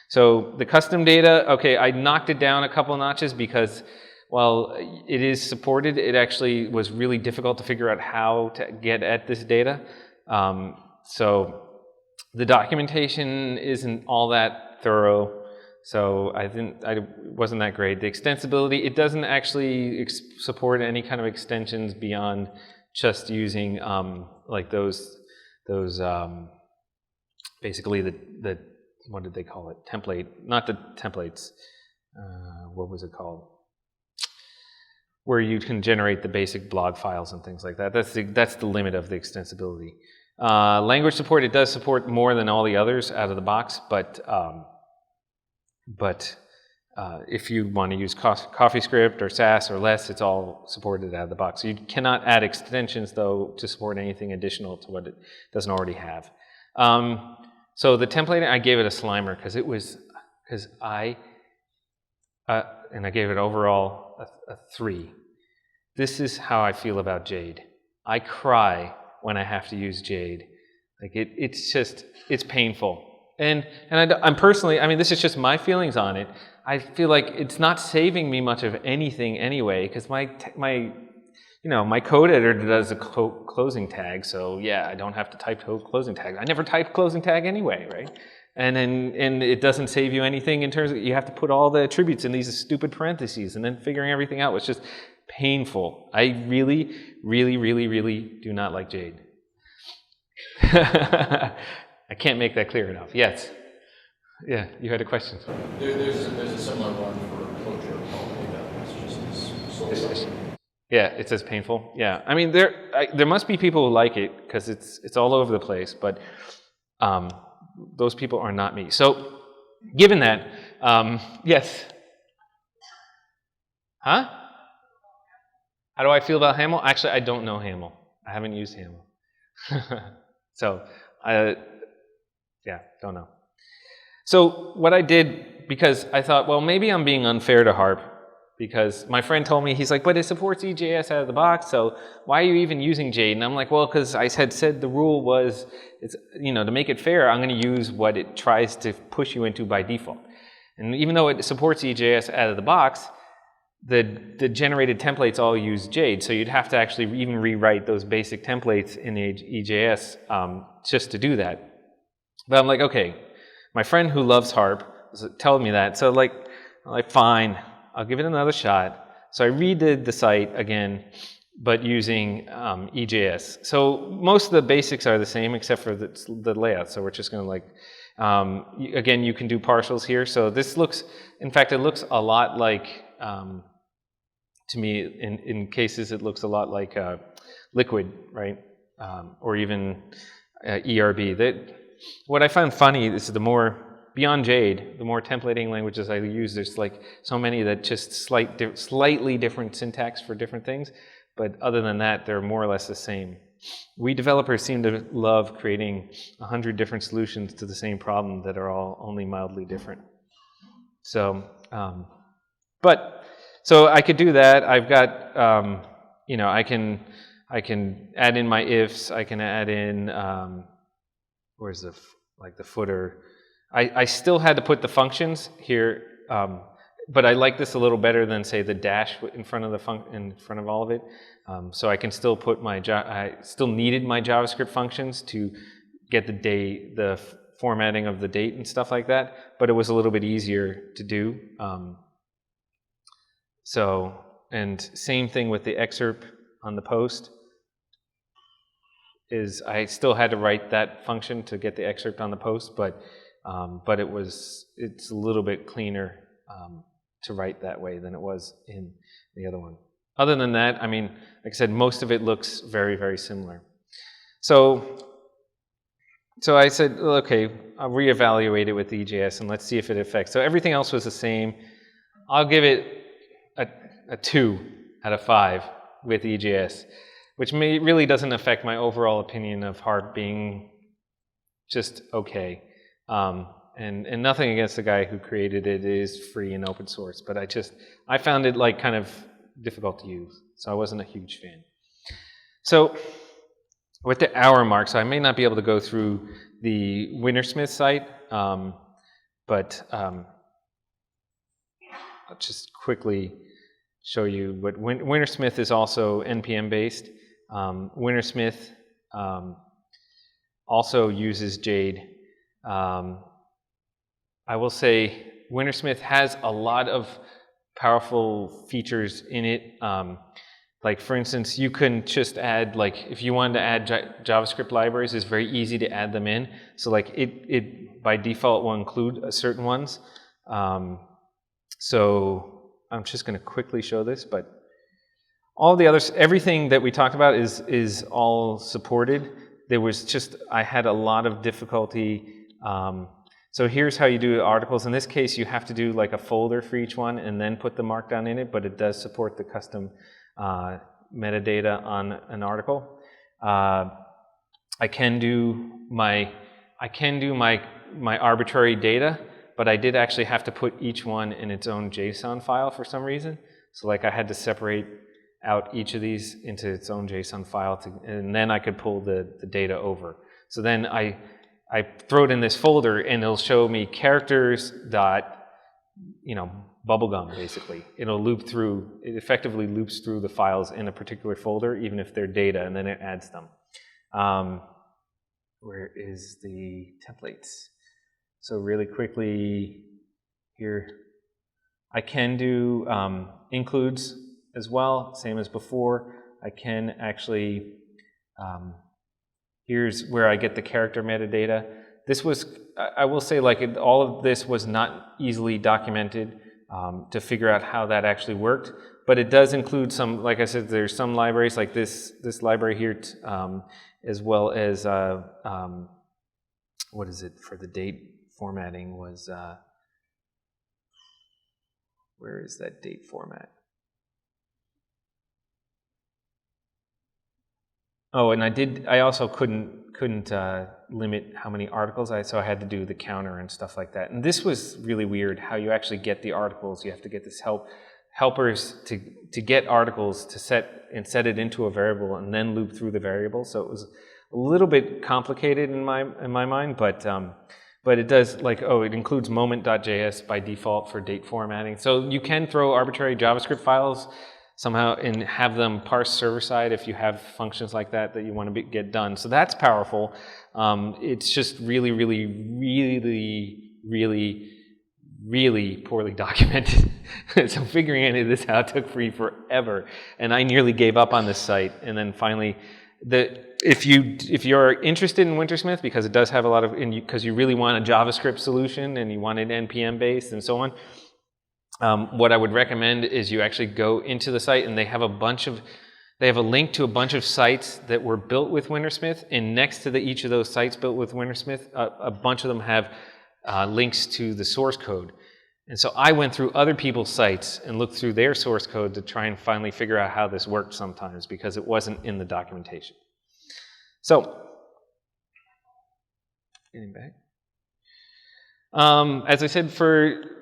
So the custom data, okay, I knocked it down a couple notches because while it is supported, it actually was really difficult to figure out how to get at this data. So the documentation isn't all that thorough, so I wasn't that great. The extensibility, it doesn't actually support any kind of extensions beyond just using like those basically the what did they call it? Template, not the templates. What was it called? Where you can generate the basic blog files and things like that. That's the limit of the extensibility. Language support, it does support more than all the others out of the box, but if you want to use CoffeeScript or Sass or less, it's all supported out of the box. So you cannot add extensions, though, to support anything additional to what it doesn't already have. So the template, I gave it a Slimer because I gave it overall a 3. This is how I feel about Jade. I cry when I have to use Jade. Like it's painful. And I'm personally, I mean, this is just my feelings on it. I feel like it's not saving me much of anything anyway, because my code editor does a closing tag, so yeah, I don't have to type closing tag. I never type closing tag anyway, right? And it doesn't save you anything in terms of, you have to put all the attributes in these stupid parentheses, and then figuring everything out was just painful. I really, really, really, really do not like Jade. I can't make that clear enough. Yes. Yeah, you had a question. There's a similar one for closure called Devnexus. Yeah, it says painful. Yeah, I mean there must be people who like it because it's all over the place, but those people are not me. So, given that, yes. Huh? How do I feel about Haml? Actually, I don't know Haml. I haven't used Haml. So, yeah, don't know. So what I did, because I thought, well, maybe I'm being unfair to harp, because my friend told me, he's like, but it supports EJS out of the box, so why are you even using Jade? And I'm like, well, because I had said the rule was, it's, to make it fair, I'm going to use what it tries to push you into by default. And even though it supports EJS out of the box, the generated templates all use Jade, so you'd have to actually even rewrite those basic templates in EJS just to do that. But I'm like, okay, my friend who loves harp was telling me that, so I'm like, fine, I'll give it another shot. So I redid the site again, but using EJS. So most of the basics are the same except for the layout. So we're just going to again, you can do partials here. So this looks, in fact, it looks a lot like, to me, in cases, it looks a lot like Liquid, right? Or even ERB. What I found funny is beyond Jade, the more templating languages I use, there's like so many that just slightly different syntax for different things, but other than that, they're more or less the same. We developers seem to love creating 100 different solutions to the same problem that are all only mildly different. So, so I could do that. I've got, I can add in my ifs. I can add in, where's the footer? I still had to put the functions here. but I like this a little better than, say, the dash in front of in front of all of it. So I can still put I still needed my JavaScript functions to get the formatting of the date and stuff like that, but it was a little bit easier to do. And same thing with the excerpt on the post. I still had to write that function to get the excerpt on the post, but it's a little bit cleaner to write that way than it was in the other one. Other than that, I mean, like I said, most of it looks very, very similar. So I said, okay, I'll reevaluate it with EJS and let's see if it affects. So everything else was the same. I'll give it a 2 out of 5 with EJS, which really doesn't affect my overall opinion of harp being just okay. And nothing against the guy who created it. It is free and open source, but I found it like kind of difficult to use, so I wasn't a huge fan. So with the hour mark, so I may not be able to go through the Wintersmith site, but I'll just quickly show you what Wintersmith is also NPM based. Wintersmith also uses Jade. I will say Wintersmith has a lot of powerful features in it. Like for instance, you can just add, like if you wanted to add JavaScript libraries, it's very easy to add them in. So like it by default will include certain ones. So I'm just going to quickly show this, but all the others, everything that we talked about is all supported. There was just, I had a lot of difficulty. So here's how you do articles. In this case, you have to do like a folder for each one and then put the markdown in it, but it does support the custom metadata on an article. I can do my arbitrary data, but I did actually have to put each one in its own JSON file for some reason. So like I had to separate out each of these into its own JSON file, and then I could pull the data over. So then I throw it in this folder, and it'll show me characters dot, bubblegum, basically. It'll loop through, it effectively loops through the files in a particular folder, even if they're data, and then it adds them. Where is the templates? So really quickly here, I can do includes as well, same as before. I can actually, here's where I get the character metadata. This was, I will say, like all of this was not easily documented to figure out how that actually worked, but it does include some, like I said, there's some libraries like this library here, as well as, what is it for the date formatting was, where is that date format? Oh, and I also couldn't limit how many articles so I had to do the counter and stuff like that. And this was really weird how you actually get the articles. You have to get this helpers to get articles to set it into a variable and then loop through the variable. So it was a little bit complicated in my mind, but it does, like, it includes moment.js by default for date formatting. So you can throw arbitrary JavaScript files somehow and have them parse server-side if you have functions like that you want to get done. So that's powerful. It's just really, really, really, really, really poorly documented. So figuring any of this out took me forever, and I nearly gave up on this site. And then finally, if you're interested in Wintersmith, because it does have a lot of, because you really want a JavaScript solution and you want it NPM based and so on, what I would recommend is you actually go into the site, and they have a link to a bunch of sites that were built with Wintersmith, and next to each of those sites built with Wintersmith, a bunch of them have links to the source code. And so I went through other people's sites and looked through their source code to try and finally figure out how this worked sometimes, because it wasn't in the documentation. So, getting back. As I said,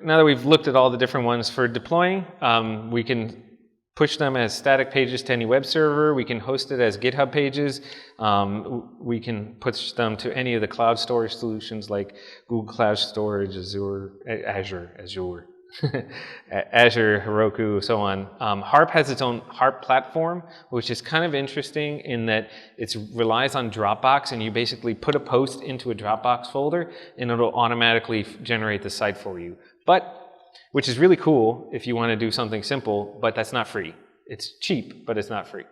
now that we've looked at all the different ones for deploying, we can push them as static pages to any web server. We can host it as GitHub pages. We can push them to any of the cloud storage solutions like Google Cloud Storage, Azure, Azure, Heroku, so on. Harp has its own Harp platform, which is kind of interesting in that it relies on Dropbox, and you basically put a post into a Dropbox folder, and it'll automatically generate the site for you. Which is really cool if you want to do something simple, but that's not free. It's cheap, but it's not free.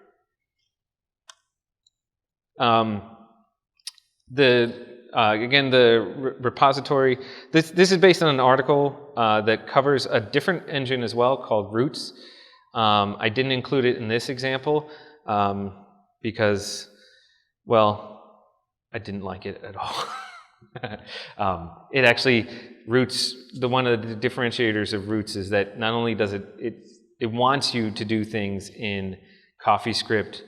Again, the repository, this is based on an article that covers a different engine as well called Roots. I didn't include it in this example because, well, I didn't like it at all. It actually, Roots, one of the differentiators of Roots is that not only does it wants you to do things in CoffeeScript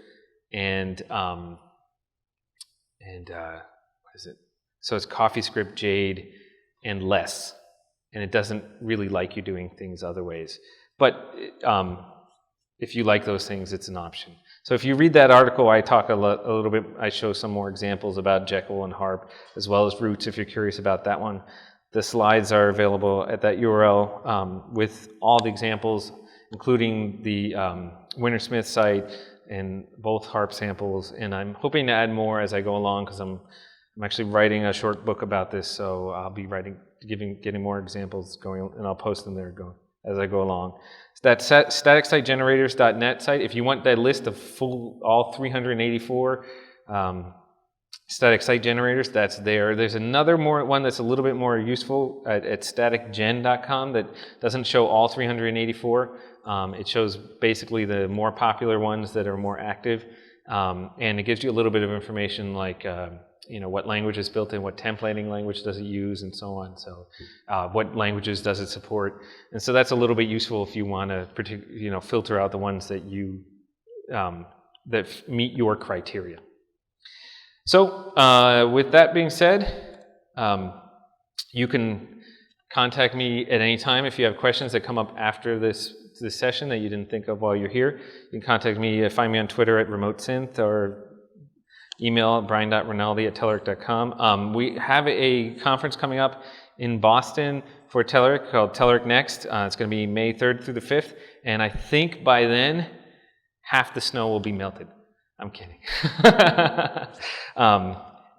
and what is it? So it's CoffeeScript, Jade, and less. And it doesn't really like you doing things other ways. But if you like those things, it's an option. So if you read that article, I talk a little bit, I show some more examples about jekyll and harp, as well as Roots if you're curious about that one. The slides are available at that URL with all the examples, including the Wintersmith site and both harp samples. And I'm hoping to add more as I go along because I'm actually writing a short book about this, so I'll be getting more examples going, and I'll post them there as I go along. So that staticsitegenerators.net site, if you want that list of all 384 static site generators, that's there. There's another one that's a little bit more useful at staticgen.com that doesn't show all 384. It shows basically the more popular ones that are more active, and it gives you a little bit of information like what language is built in, what templating language does it use, and so on. So what languages does it support? And so that's a little bit useful if you want to filter out the ones that that meet your criteria. So with that being said, you can contact me at any time if you have questions that come up after this session that you didn't think of while you're here. You can contact me, find me on Twitter at RemoteSynth, or email brian.rinaldi@telerik.com. We have a conference coming up in Boston for Telerik called Telerik Next. It's going to be May 3rd through the 5th, and I think by then half the snow will be melted. I'm kidding.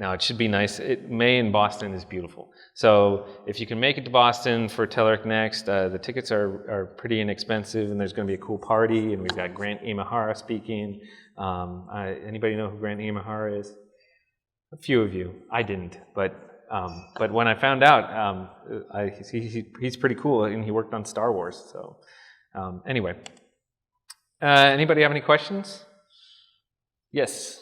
No, it should be nice. May in Boston is beautiful. So if you can make it to Boston for Telerik Next, the tickets are pretty inexpensive, and there's going to be a cool party, and we've got Grant Imahara speaking. Anybody know who Grant Imahara is? A few of you. I didn't, but when I found out, he's pretty cool, and he worked on Star Wars. So anyway, anybody have any questions? Yes.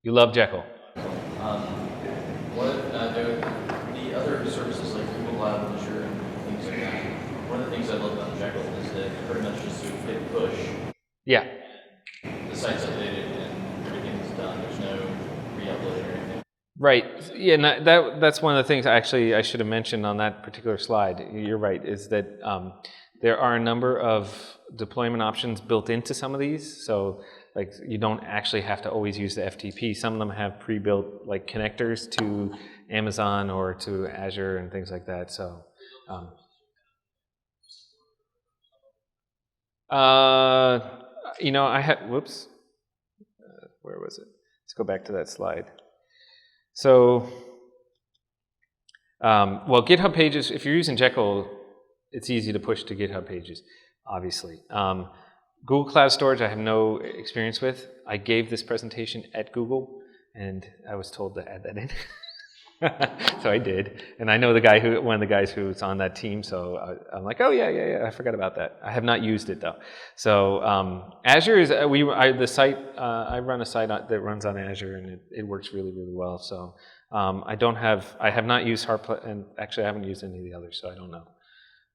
You love Jekyll. The other services like Google Lab and Azure and things like that, one of the things I love about Jekyll is that pretty much just sort of hit push. Yeah. The site's updated and everything's done. There's no re-upload or anything. Right. Yeah, and that's one of the things I should have mentioned on that particular slide. You're right, is that there are a number of deployment options built into some of these. So like you don't actually have to always use the FTP. Some of them have pre-built like connectors to Amazon or to Azure and things like that. So I had, whoops, where was it? Let's go back to that slide. So, well, GitHub pages, if you're using Jekyll, it's easy to push to GitHub pages, obviously. Google Cloud Storage, I have no experience with. I gave this presentation at Google, and I was told to add that in. So I did. And I know one of the guys who's on that team, so I'm like, oh, yeah, I forgot about that. I have not used it, though. So Azure is, I run a site that runs on Azure, and it works really, really well. So I have not used harp, and actually I haven't used any of the others, so I don't know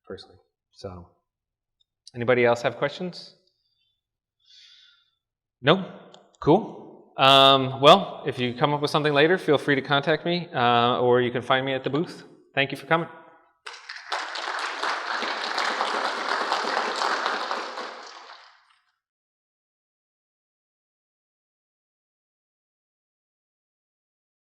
personally. So anybody else have questions? No? Cool. Well, if you come up with something later, feel free to contact me, or you can find me at the booth. Thank you for coming.